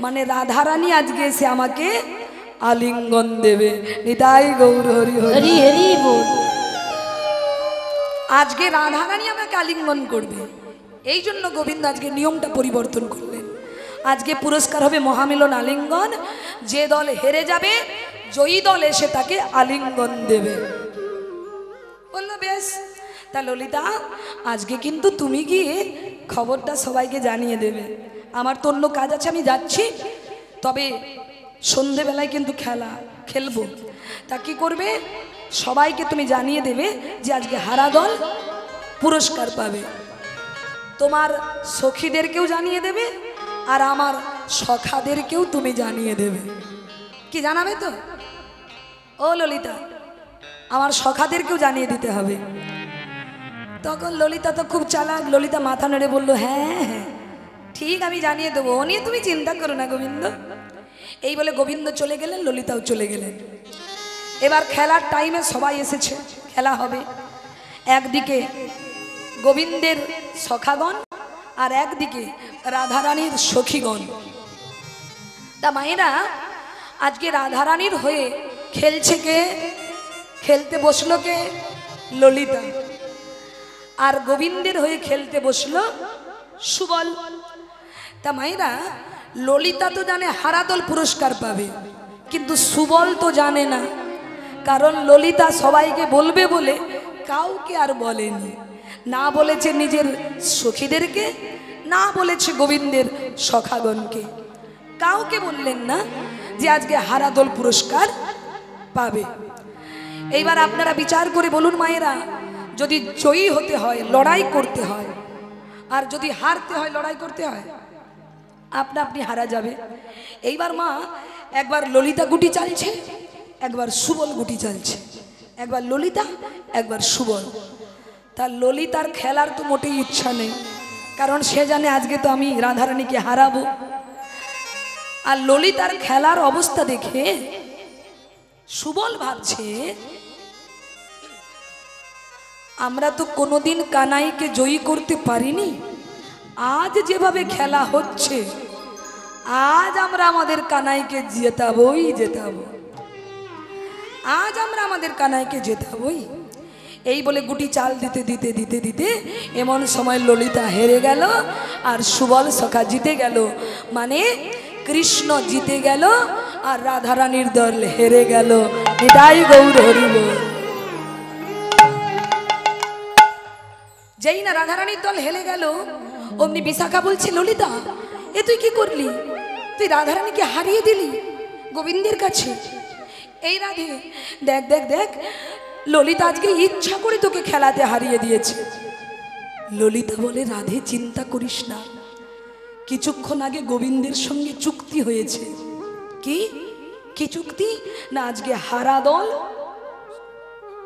মানে রাধারানী আজকে এসে আমাকে আলিঙ্গন দেবে। নিতাই গৌর হরি হরি হরি বল। আজকে রাধারানী আমাকে আলিঙ্গন করবে, এই জন্য গোবিন্দ আজকে নিয়মটা পরিবর্তন করলেন। আজকে পুরস্কার হবে মহামিলন, আলিঙ্গন। যে দল হেরে যাবে, জয়ী দল এসে তাকে আলিঙ্গন দেবে। বললো বেশ। তা ললিতা, আজকে কিন্তু তুমি গিয়ে খবরটা সবাইকে জানিয়ে দেবে। আমার তো অন্য কাজ আছে, আমি যাচ্ছি। তবে সন্ধেবেলায় কিন্তু খেলবো। তা কি করবে? সবাইকে তুমি জানিয়ে দেবে যে আজকে হারা দল পুরস্কার পাবে। তোমার সখীদেরকেও জানিয়ে দেবে, আর আমার সখাদেরকেও তুমি জানিয়ে দেবে। কি জানাবে তো? ও ললিতা, আমার সখাদেরকেও জানিয়ে দিতে হবে। তখন ললিতা তো খুব চালাক, ললিতা মাথা নেড়ে বলল, হ্যাঁ হ্যাঁ ঠিক, আমি জানিয়ে দেবো, ও নিয়ে তুমি চিন্তা করো না গোবিন্দ। এই বলে গোবিন্দ চলে গেলেন, ললিতাও চলে গেলেন। এবার খেলার টাইমে সবাই এসেছে, খেলা হবে। একদিকে গোবিন্দের সখাগণ, আর একদিকে রাধারানীর সখীগণ। তা মায়েরা, আজকে রাধারানীর হয়ে খেলছে কে? খেলতে বসলো কে? ললিতা। আর গোবিন্দের হয়ে খেলতে বসলো সুবল। তা মায়েরা, ললিতা তো জানে হারা দল পুরস্কার পাবে, কিন্তু সুবল তো জানে না। কারণ ললিতা সবাইকে বলবে বলে কাউকে আর বলেনি। না বলেছে নিজের সখীদেরকে, না বলেছে গোবিন্দের সখাগণকে, কাউকে বললেন না যে আজকে হারা দল পুরস্কার পাবে। এইবার আপনারা বিচার করে বলুন মায়েরা, যদি জয়ী হতে হয় লড়াই করতে হয়, আর যদি হারতে হয় লড়াই করতে হয়, আপনা আপনি হারা যাবে। এইবার মা, একবার ললিতা গুটি চালছে, একবার সুবল গুটি চালছে। একবার ললিতা, একবার সুবল। তা ললিতার খেলার তো মোটেই ইচ্ছা নেই, কারণ সে জানে আজকে তো আমি রাধারানীকে হারাবো। আর ললিতার খেলার অবস্থা দেখে সুবল ভাবছে, আমরা তো কোনোদিন কানাইকে জয়ী করতে পারিনি, আজ যেভাবে খেলা হচ্ছে, আজ আমরা আমাদের কানাইকে জেতাবই জেতাবো। আজ আমরা আমাদের কানাইকে জেতাবই। এই বলে গুটি চাল দিতে দিতে দিতে দিতে এমন সময় ললিতা হেরে গেল আর সুবল সখা জিতে গেল। মানে কৃষ্ণ জিতে গেল আর রাধারানীর দল হেরে গেল। নিতাই গৌর হরি বল। যেই না রাধারানীর দল হেরে গেল অমনি বিশাখা বলছে, ললিতা এ তুই কি করলি? তুই রাধারানীকে হারিয়ে দিলি গোবিন্দের কাছে। এই রাধে দেখ দেখ দেখ, ললিতা আজকে ইচ্ছা করে তোকে খেলাতে হারিয়ে দিয়েছে। ললিতা বলে, রাধে চিন্তা করিস না, কিছুক্ষণ আগে গোবিন্দের সঙ্গে চুক্তি হয়েছে। কি কি চুক্তি? না আজকে হারা দল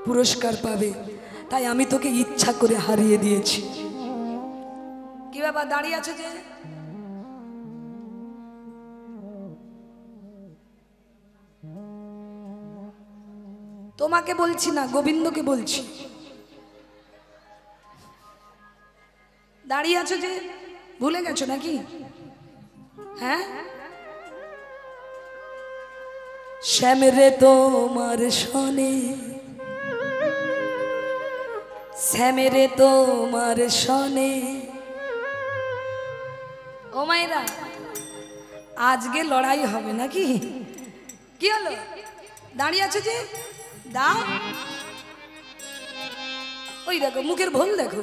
পুরস্কার পাবে, তাই আমি তোকে ইচ্ছা করে হারিয়ে দিয়েছি। কি বাবা দাঁড়িয়ে আছে যে? তোমাকে বলছি না, গোবিন্দকে বলছি। দাঁড়িয়ে আছো যে, ভুলে গেছো নাকি? হ্যাঁ, শ্যামরে তোমার শনে, শ্যামরে তোমার শনে। ও মায়েরা, আজকে লড়াই হবে নাকি? কি হলো? দাঁড়িয়ে আছো যে, দাও। ওই দেখো মুখের ভুল দেখো,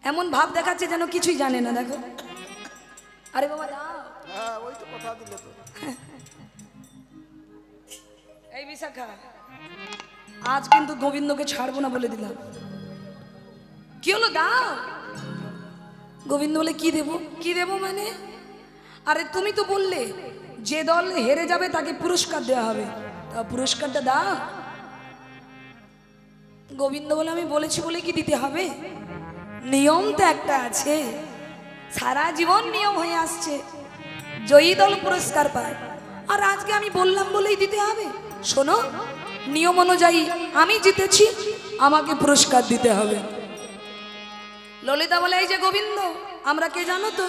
এমন ভাব দেখাচ্ছে যেন কিছুই জানে না। দেখো, আরে বাবা দাও। হ্যাঁ ওই তো কথা দিলে তো। এই বিশাখা, আজ কিন্তু গোবিন্দকে ছাড়বো না বলে দিলাম। কি হলো? দাও। গোবিন্দ বলে, কি দেব? কি দেব মানে? আরে তুমি তো বললে যে দল হেরে যাবে তাকে পুরস্কার দেওয়া হবে, তা পুরস্কারটা দাও। গোবিন্দ বলে, আমি বলেছি বলে কি দিতে হবে? নিয়ম তো একটা আছে, সারা জীবন নিয়ম হয়ে আসছে, জয়ী দল পুরস্কার পায়। আর আজকে আমি বললাম বলেই দিতে হবে? শোনো, নিয়ম অনুযায়ী আমি জিতেছি, আমাকে পুরস্কার দিতে হবে। ললিতা বলে, এই যে গোবিন্দ, আমরা কে জানো তো?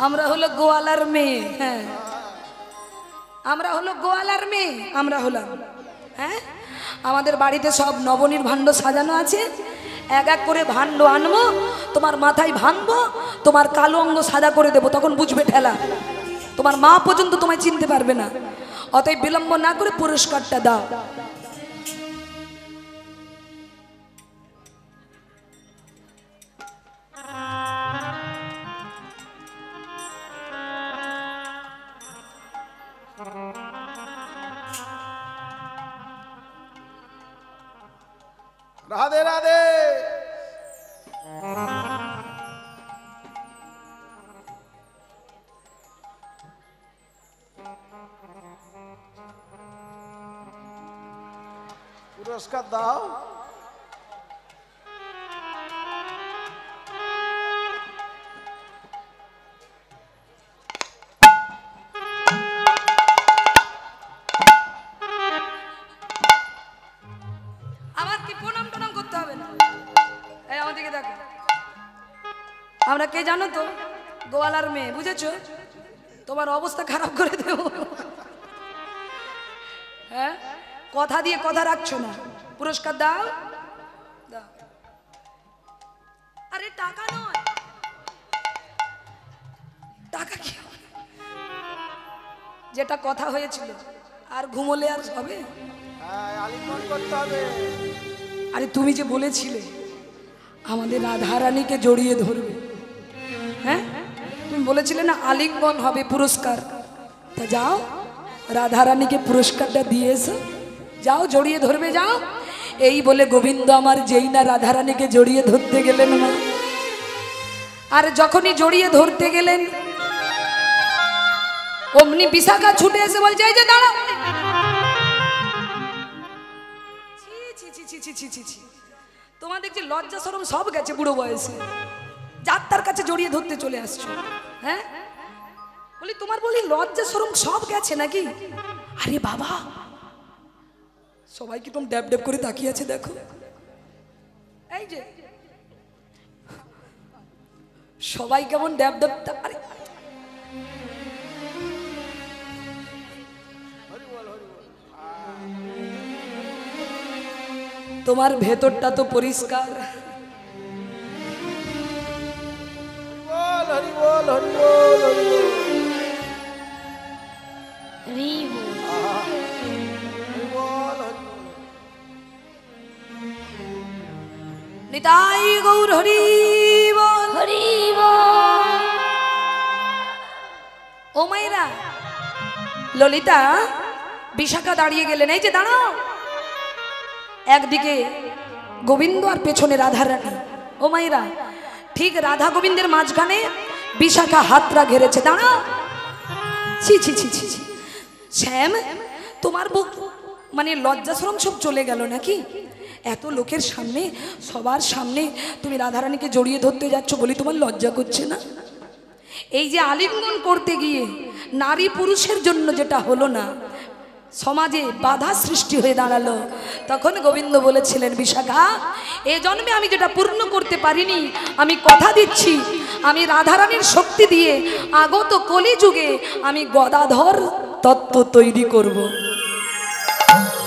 আমরা হলো গোয়ালার মেয়ে। হ্যাঁ, আমরা হলো গোয়ালার মেয়ে। আমরা হলাম, হ্যাঁ, আমাদের বাড়িতে সব নবনীর ভাণ্ড সাজানো আছে। এক এক করে ভাণ্ড আনবো, তোমার মাথায় ভাঙবো, তোমার কালো অঙ্গ সাদা করে দেবো, তখন বুঝবে ঠেলা। তোমার মা পর্যন্ত তোমায় চিনতে পারবে না। অতএব বিলম্ব না করে পুরস্কারটা দাও। রাধে রাধে। পুরস্কার দাও। আমার কি প্রণাম টনাম করতে হবে না? এই আমাদেরকে দেখো, আমরা কে জানো তো? গোয়ালার মেয়ে, বুঝেছো? তোমার অবস্থা খারাপ করে দেব। হ্যাঁ, কথা দিয়ে কথা রাখছো না। পুরস্কার দাও, দাও। আরে টাকা নয়, টাকা কি? যেটা কথা হয়েছিল, আর ঘুমোলে আর হবে? হ্যাঁ আলিঙ্গন করতে হবে। আরে তুমি যে বলেছিলে আমাদের রাধারানীকে জড়িয়ে ধরবে, হ্যাঁ তুমি বলেছিলে না আলিঙ্গন হবে পুরস্কার। তা যাও, রাধারানীকে পুরস্কারটা দিয়ে এসো, যাও জড়িয়ে ধরবে, যাও। এই বলে গোবিন্দ আমার যেই না রাধারানীকে জড়িয়ে ধরতে গেলেন না, আর যখনই জড়িয়ে ধরতে গেলেন অমনি বিশাখা ছুটে এসে বলছে, এই যে দাঁড়াও। তোমার দেখছি লজ্জা শরম সব গেছে বুড়ো বয়সে, যার তার কাছে জড়িয়ে ধরতে চলে আসছো। হ্যাঁ বলি, তোমার বলি লজ্জা শরম সব গেছে নাকি? আরে বাবা, সবাই কি তুমি ড্যাব ড্যাব করে তাকিয়ে আছে, দেখো। এই যে সবাই কেমন ড্যাব ড্যাব। আরে তোমার ভেতরটা তো পরিষ্কার। হরি বল হরি বল হরি বল। হরি বল। হরি বল হরি বল। নিতাই গৌর হরি বল। হরি বল। ও মায়েরা, ললিতা বিশাখা দাঁড়িয়ে গেলেন। এই যে দাঁড়াও। একদিকে গোবিন্দ আর পেছনে রাধারানী। ও মায়েরা, ঠিক রাধা গোবিন্দের মাঝখানে বিশাখা হাতরা ঘেরেছে। দাঁড়াও। ছি ছি ছি ছি ছি। শ্যাম, তোমার বুক মানে লজ্জাশরম সব চলে গেল নাকি? এত লোকের সামনে, সবার সামনে তুমি রাধারানীকে জড়িয়ে ধরতে যাচ্ছ বলি তোমার লজ্জা করছে না? এই যে আলিঙ্গন করতে গিয়ে নারী পুরুষের জন্য যেটা হলো না, সমাজে বাধা সৃষ্টি হয়ে দাঁড়ালো, তখন গোবিন্দ বলেছিলেন, বিশাখা, এ জন্মে আমি যেটা পূর্ণ করতে পারিনি, আমি কথা দিচ্ছি আমি রাধারানীর শক্তি দিয়ে আগত কলিযুগে আমি গদাধর তত্ত্ব তৈরি করব।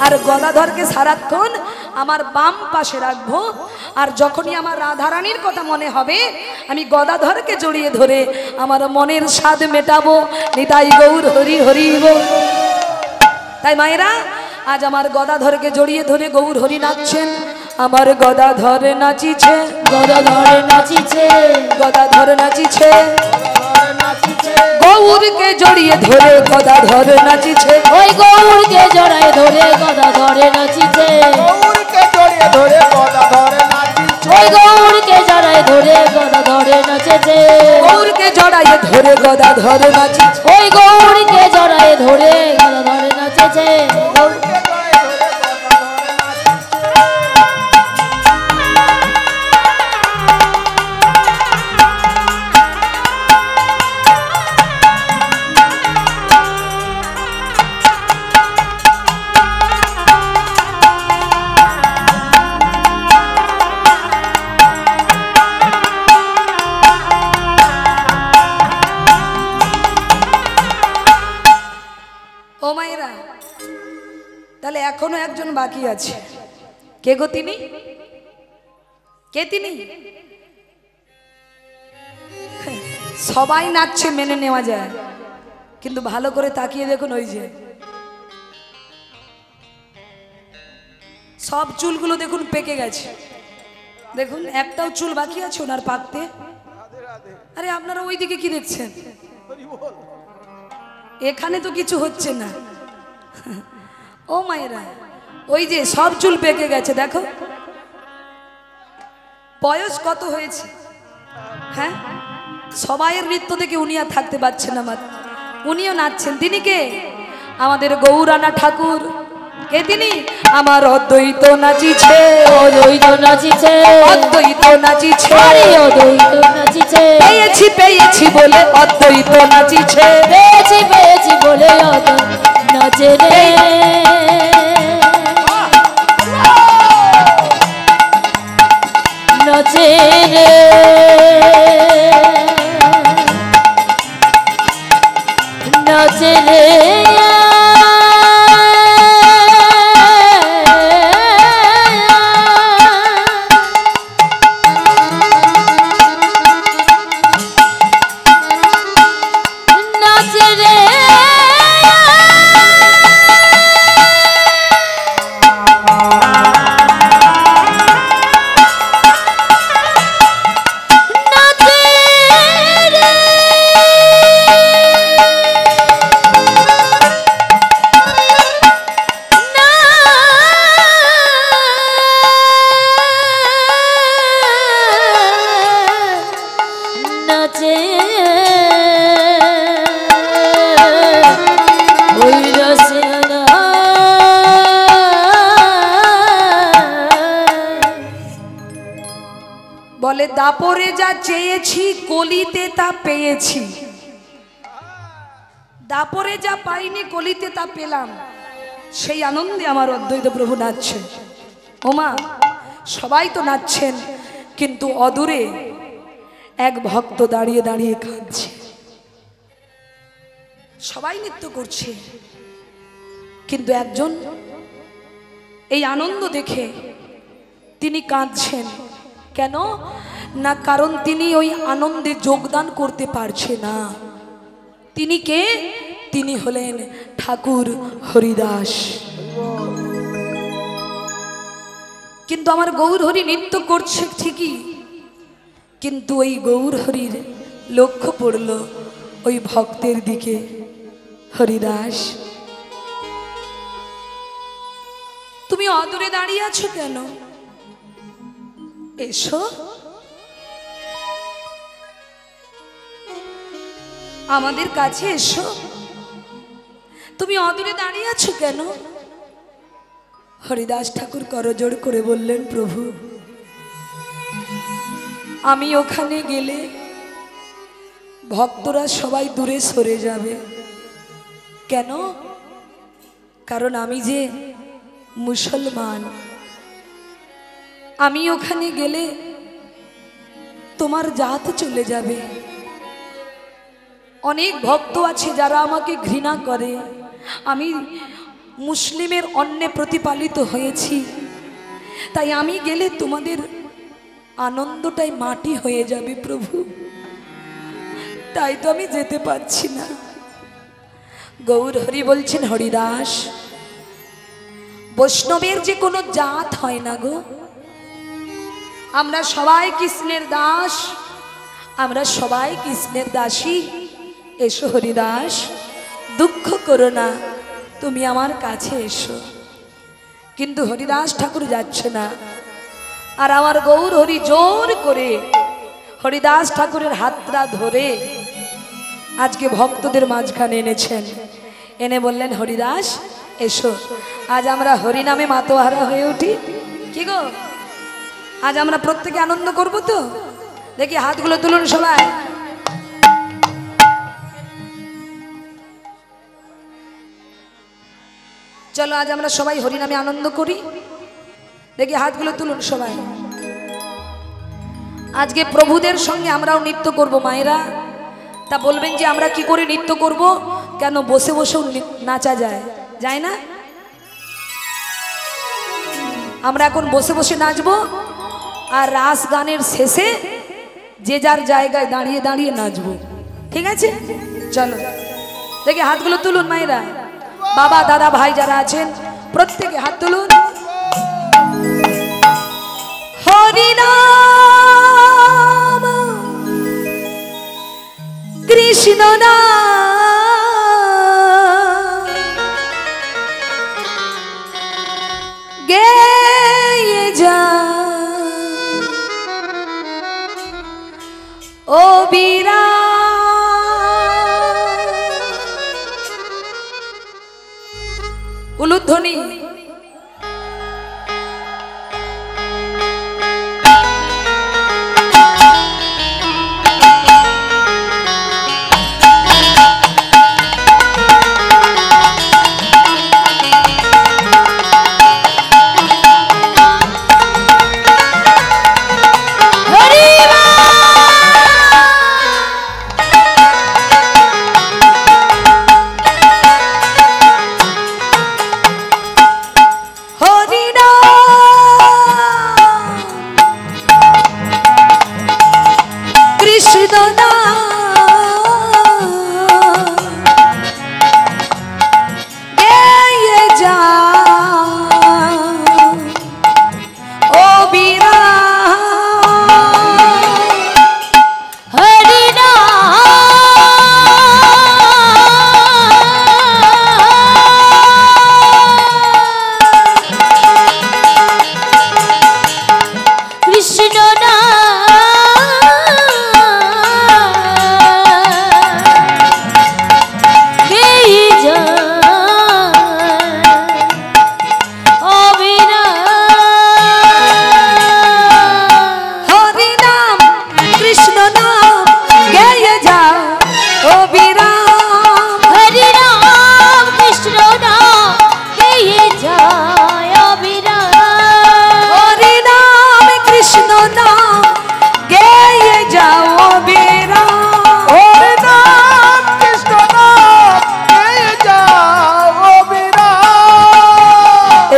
আর গদাধরকে সারাক্ষণ আমার বাম পাশে রাখবো। আর যখনই আমার রাধারানীর কথা মনে হবে আমি গদাধরকে জড়িয়ে ধরে আমার মনের স্বাদ মেটাবো। নিতাই গৌর হরি হরি বল। তাই মায়েরা, আজ আমার গদাধরকে জড়িয়ে ধরে গৌর হরি নাচছেন। আমার গদাধর নাচিছে, গদাধর নাচিছে, গদাধর নাচিছে, গৌরকে জড়িয়ে ধরে গদাধর নাচিছে। ওই গৌরকে জড়ায় ধরে গদাধর নাচিছে, গৌরকে জড়িয়ে ধরে গদাধর নাচিছে। ওই গৌরকে জড়ায় ধরে গদাধর নাচেছে, গৌরকে জড়াইয়ে ধরে গদাধর নাচিছে। ওই গৌরকে জড়ায় ধরে গদাধর নাচেছে। গৌরকে জড়িয়ে ধরে গদাধর নাচিছে। ও মায়েরা, তাহলে এখনো একজন বাকি আছে। কে গো তিনি? কে তিনি? সবাই নাচছে মেনে নেওয়া যায়, কিন্তু ভালো করে তাকিয়ে দেখুন, ওই যে সব চুলগুলো দেখুন পেকে গেছে। দেখুন একটাও চুল বাকি আছে ওনার পাকতে। আরে আপনারা ওই দিকে কি দেখছেন? এখানে তো কিছু হচ্ছে না। ও মায়েরা, ওই যে সব চুল পেকে গেছে। দেখো বয়স কত হয়েছে। হ্যাঁ, সবাইয়ের নৃত্য দেখে উনি আর থাকতে পারছেন না, উনিও নাচছেন। তিনি কে? আমাদের গৌরানা ঠাকুর। কে তিনি? আমার অদ্বৈত নাচিছে, অদ্বৈত নাচিছে, অদ্বৈত নাচিছে, আরে অদ্বৈত নাচিছে। পেয়েছি পেয়েছি বলে অদ্বৈত নাচিছে, পেয়েছি পেয়েছি বলে অদ্বৈত নাচে রে। নাচে রে, নাচে রে। বলে দাপরে যা চেয়েছি কলিতে তা পেয়েছি, দাপরে যা পাইনি কলিতে তা পেলাম। সেই আনন্দে আমার অদ্বৈত প্রভু নাচছেন। ওমা, সবাই তো নাচছেন, কিন্তু অদূরে এক ভক্ত দাঁড়িয়ে দাঁড়িয়ে কাঁদছে। সবাই নৃত্য করছে, কিন্তু একজন এই আনন্দ দেখে তিনি কাঁদছেন কেন না, কারণ তিনি ওই আনন্দে যোগদান করতে পারছে না। তিনি কে? তিনি হলেন ঠাকুর হরিদাস। কিন্তু আমার গৌর হরি নৃত্য করছে ঠিকই, কিন্তু ওই গৌর হরির লক্ষ্য পড়ল ওই ভক্তের দিকে। হরিদাস, তুমি অদূরে দাঁড়িয়ে আছো কেন? এসো, আমাদের কাছে এসো। তুমি অদূরে দাঁড়িয়ে আছো কেন? হরিদাস ঠাকুর করজোড় করে বললেন, প্রভু আমি ওখানে গেলে ভক্তরা সবাই দূরে সরে যাবে। কেন? কারণ আমি যে মুসলমান, আমি ওখানে গেলে তোমার জাত চলে যাবে। অনেক ভক্ত আছে যারা আমাকে ঘৃণা করে। আমি মুসলিমের অন্নে প্রতিপালিত হয়েছি, তাই আমি গেলে তোমাদের আনন্দটাই মাটি হয়ে যাবে প্রভু, তাই তো আমি যেতে পারছি না। গৌর হরি বলছেন, হরিদাস, বৈষ্ণবের যে কোনো জাত হয় না গো, আমরা সবাই কৃষ্ণের দাস, আমরা সবাই কৃষ্ণের দাসী। এসো হরিদাস, দুঃখ করো না, তুমি আমার কাছে এসো। কিন্তু হরিদাস ঠাকুর যাচ্ছে না, আর আমার গৌর হরি জোর করে হরিদাস ঠাকুরের হাতটা ধরে আজকে ভক্তদের মাঝখানে এনেছেন। এনে বললেন, হরিদাস এসো, আজ আমরা হরিনামে মাতোহারা হয়ে উঠি। কি গো, আজ আমরা প্রত্যেকে আনন্দ করব তো? দেখি হাতগুলো তুলুন সবাই। চলো আজ আমরা সবাই হরিনামে আনন্দ করি। দেখি হাতগুলো তুলুন সবাই। আজকে প্রভুদের সঙ্গে আমরাও নৃত্য করব মায়েরা। তা বলবেন যে আমরা কি করে নৃত্য করব? কেন বসে বসেও নাচা যায়, যায় না? আমরা এখন বসে বসে নাচবো, আর রাস গানের শেষে যে যার জায়গায় দাঁড়িয়ে দাঁড়িয়ে নাচবো। ঠিক আছে? চলো দেখি হাতগুলো তুলুন মায়েরা। বাবা দাদা ভাই যারা আছেন প্রত্যেকে হাত তুলুন। হরিনাম কৃষ্ণ নাম গেয়ে যা ও বীরা, উলুধ্বনি।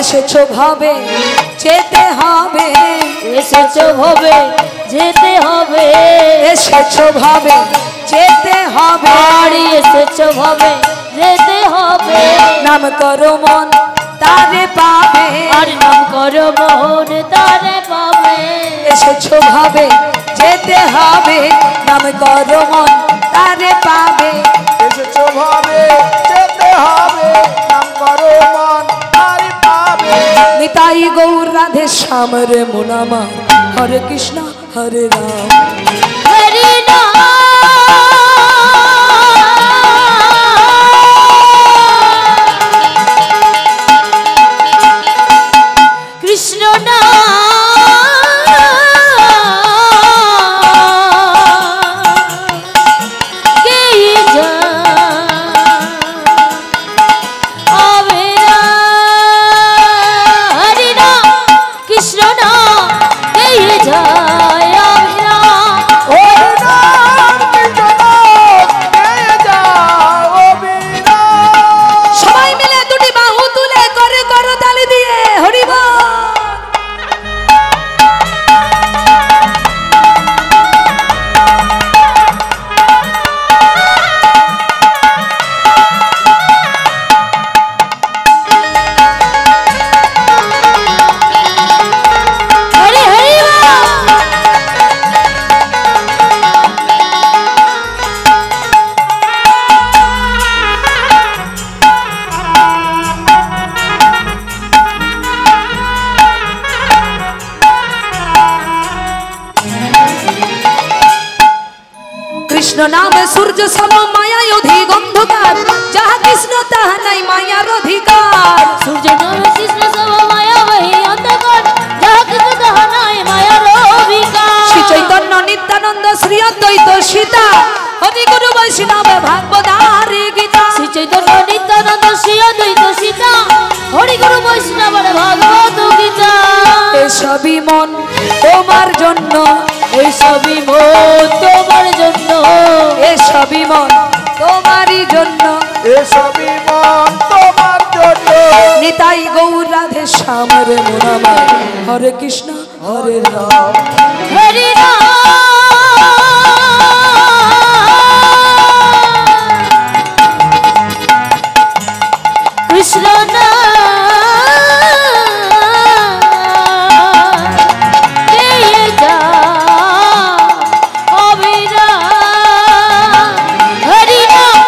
এসেছো ভাবে যেতে হবে, এসেছো ভাবে যেতে হবে, এসেছো ভাবে যেতে হবে, বাড়ি এসেছো ভাবে যেতে হবে, নাম করো মন তারে পাবে, আর নাম করো মোহন তারে পাবে, এসেছো ভাবে যেতে হবে, নাম করো মন তারে পাবে, এসেছো ভাবে যেতে হবে, নাম করো মন তারে পাবে। নিতাই গৌর রাধে শ্যাম রে মন আমার, হরে কৃষ্ণ হরে রাম, হরি নাম কৃষ্ণ সবাই মিলে দুটি বাহু তুলে করে করো তালি দিয়ে হরি বল। হরি হরি কৃষ্ণ নামে সূর্য সম মায়ায় অধিক অন্ধকার, যাহা কৃষ্ণ তাহা নাই মায়ার অধিকার, সূর্য নামে কৃষ্ণ সব মায়া বহি অন্ধকার, যাহা কিছু তাহা নাই মায়ার অভিকার, শ্রী চৈতন্য নিত্যানন্দ শ্রী অদ্বৈত সীতা, হরি গুরু বৈষ্ণব ভাগবতারে গীতা, শ্রী চৈতন্য নিত্যানন্দ শ্রী অদ্বৈত সীতা, হরি গুরু বৈষ্ণবের ভাগবত গীতা, এসবই মন তোমার জন্য, এইসবই মন তোমার জন্য, এসবই মন তোমারই জন্য, এসবই মন তোমার জন্য। নিতাই গৌর রাধে শ্যাম রে মন আমার, হরে কৃষ্ণ হরে রাম, হরি নাম কৃষ্ণ নাম পেয়ে যা অবিরাম, হরি নাম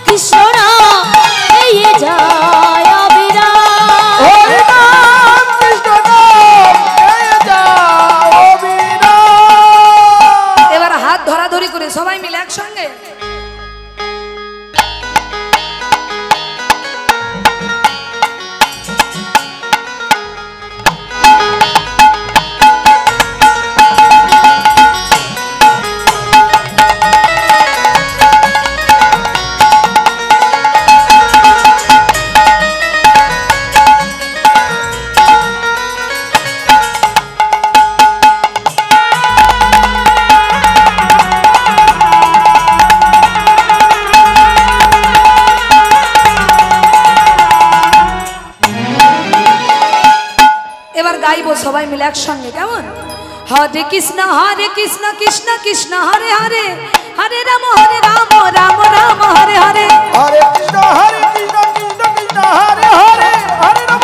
কৃষ্ণ নাম পেয়ে যায় অবিরাম, হরি নাম কৃষ্ণ নাম পেয়ে যাও অবিরাম। এবার হাত ধরাধরি করে সবাই মিলে একসঙ্গে গাইবো সবাই মিলে একসঙ্গে, কেমন? হরে কৃষ্ণ কৃষ্ণ কৃষ্ণ হরে হরে, হরে রাম রাম রাম হরে হরে, হরে কৃষ্ণ কৃষ্ণ কৃষ্ণ হরে হরে, হরে রাম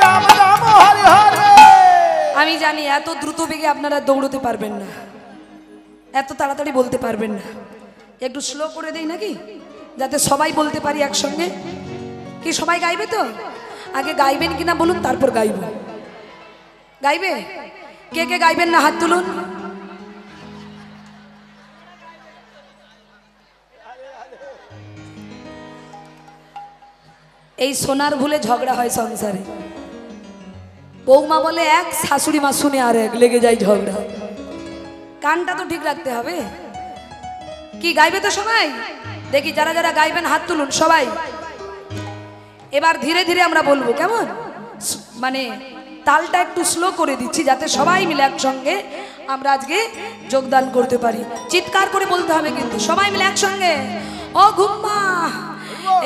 রাম রাম হরে হরে। আমি জানি এত দ্রুত বেগে আপনারা দৌড়তে পারবেন না, এত তাড়াতাড়ি বলতে পারবেন না, একটু স্লো করে দেই নাকি, যাতে সবাই বলতে পারি একসঙ্গে। কি সবাই গাইবে তো? আগে গাইবেন কিনা বলুন, তারপর গাইব। গাইবে? কে কে গাইবেন না হাত তুলুন। এই সোনার ভুলে ঝগড়া হয় সংসারে, বৌমা বলে এক, শাশুড়ি মা শুনে আর এক, লেগে যায় ঝগড়া। কানটা তো ঠিক রাখতে হবে। কি গাইবে তো সবাই? দেখি যারা যারা গাইবেন হাত তুলুন সবাই। এবার ধীরে ধীরে আমরা বলবো, কেমন? মানে তালটা একটু স্লো করে দিচ্ছি, যাতে সবাই মিলে একসঙ্গে আমরা আজকে যোগদান করতে পারি। চিৎকার করে বলতে হবে কিন্তু, সবাই মিলে একসঙ্গে। ও ঘুম্মা,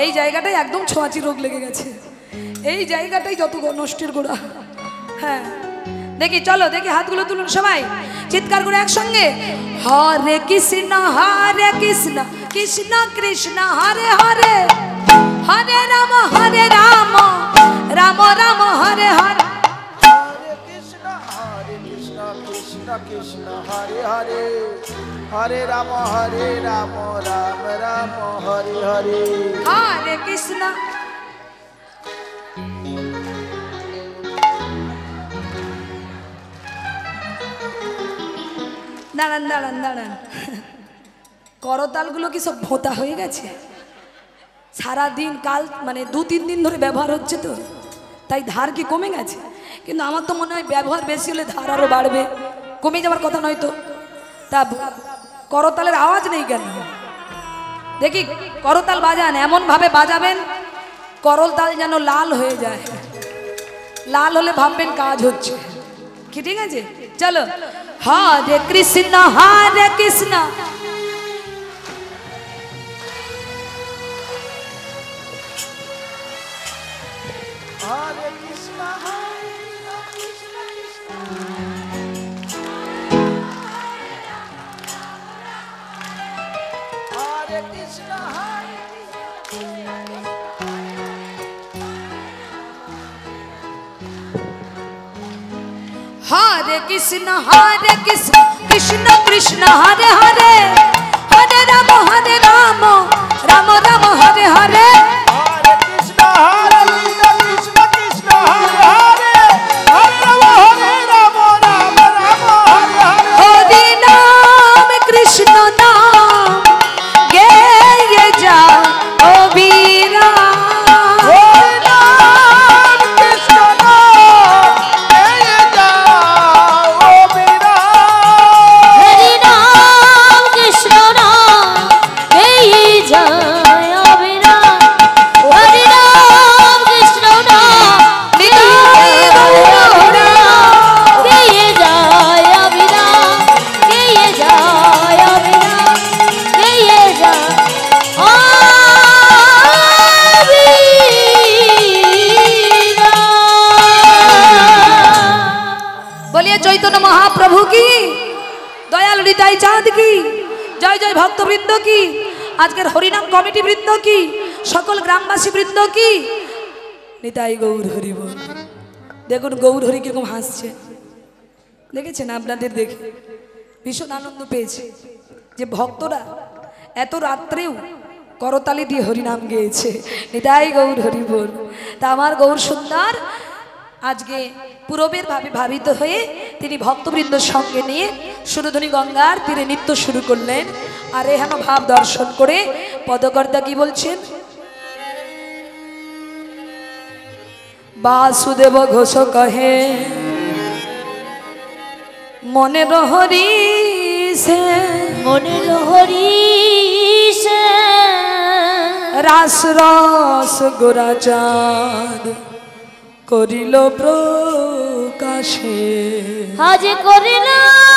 এই জায়গাটায় একদম ছোঁয়াচি রোগ লেগে গেছে, এই জায়গাটাই যত নষ্টের গোড়া। হ্যাঁ দেখি, চলো দেখি, হাতগুলো তুলুন সবাই, চিৎকার করে একসঙ্গে। হরে কৃষ্ণ কৃষ্ণ কৃষ্ণ হরে হরে, হরে Ram Ram Ram Hare Hare. Hare Krishna Krishna Krishna Hare Hare, Hare Rama Rama Rama Hare Hare। হরে কৃষ্ণ। দাঁড়ান দাঁড়ান দাঁড়ান, করতালগুলো কি সব ভোঁতা হয়ে গেছে? সারাদিন কাল মানে 2-3 দিন ধরে ব্যবহার হচ্ছে তো, তাই ধার কি কমে গেছে? কিন্তু আমার তো মনে হয় ব্যবহার বেশি হলে ধার আরো বাড়বে, কমে যাওয়ার কথা নয় তো। তা করতালের আওয়াজ নেই কেন? দেখি করতাল বাজান, এমন ভাবে বাজাবেন করতাল যেন লাল হয়ে যায়, লাল হলে ভাববেন কাজ হচ্ছে কি। ঠিক আছে, চলো। হরে Krishna Krishna Hare Krishna Krishna Krishna Hare Krishna हरे कृष्ण कृष्ण कृष्ण हरे हरे, हरे Ram Ram Ram Hare Hare. Hare Krishna Krishna Krishna Hare Hare, Hare Rama Rama Rama Hare Hare। Hari नाम कृष्ण नाम गे जा ओ वीरा, Hare Ram Krishna Nam Jai Jai O Veera। Hari नाम कृष्ण नाम जय जय अभिरा, हरि नाम कृष्ण नाम जय अभिरा, जय जय अभिरा, जय जय अभिरा, जय जय अभिरा। बोलिए चैतन्य महाप्रभु की, दयाल हृदय चाँद की, जय जय भक्तवृंद की, আজকের হরিনাম কমিটি বৃন্দ কি, সকল গ্রামবাসী বৃন্দ কি, নিতাই গৌর হরি বল। দেখুন গৌর হরি কিরকম হাসছে, দেখেছেন? আপনাদের দেখে ভীষণ আনন্দ পেয়েছে যে ভক্তরা এত রাত্রেও করতালি দিয়ে হরিনাম গেয়েছে। নিতাই গৌর হরি বল। তা আমার গৌর সুন্দর আজকে পূরবের ভাবে ভাবিত হয়ে তিনি ভক্তবৃন্দর সঙ্গে নিয়ে সুরধনী গঙ্গার তীরে নৃত্য শুরু করলেন। আর এহেন ভাব দর্শন করে পদকর্তা কি বলছেন? বাসুদেব ঘোষ কহে মনের হরি সে, মনের হরিশ রাস রস গোরাচাঁদ করিল প্রকাশে। আজ করিলাম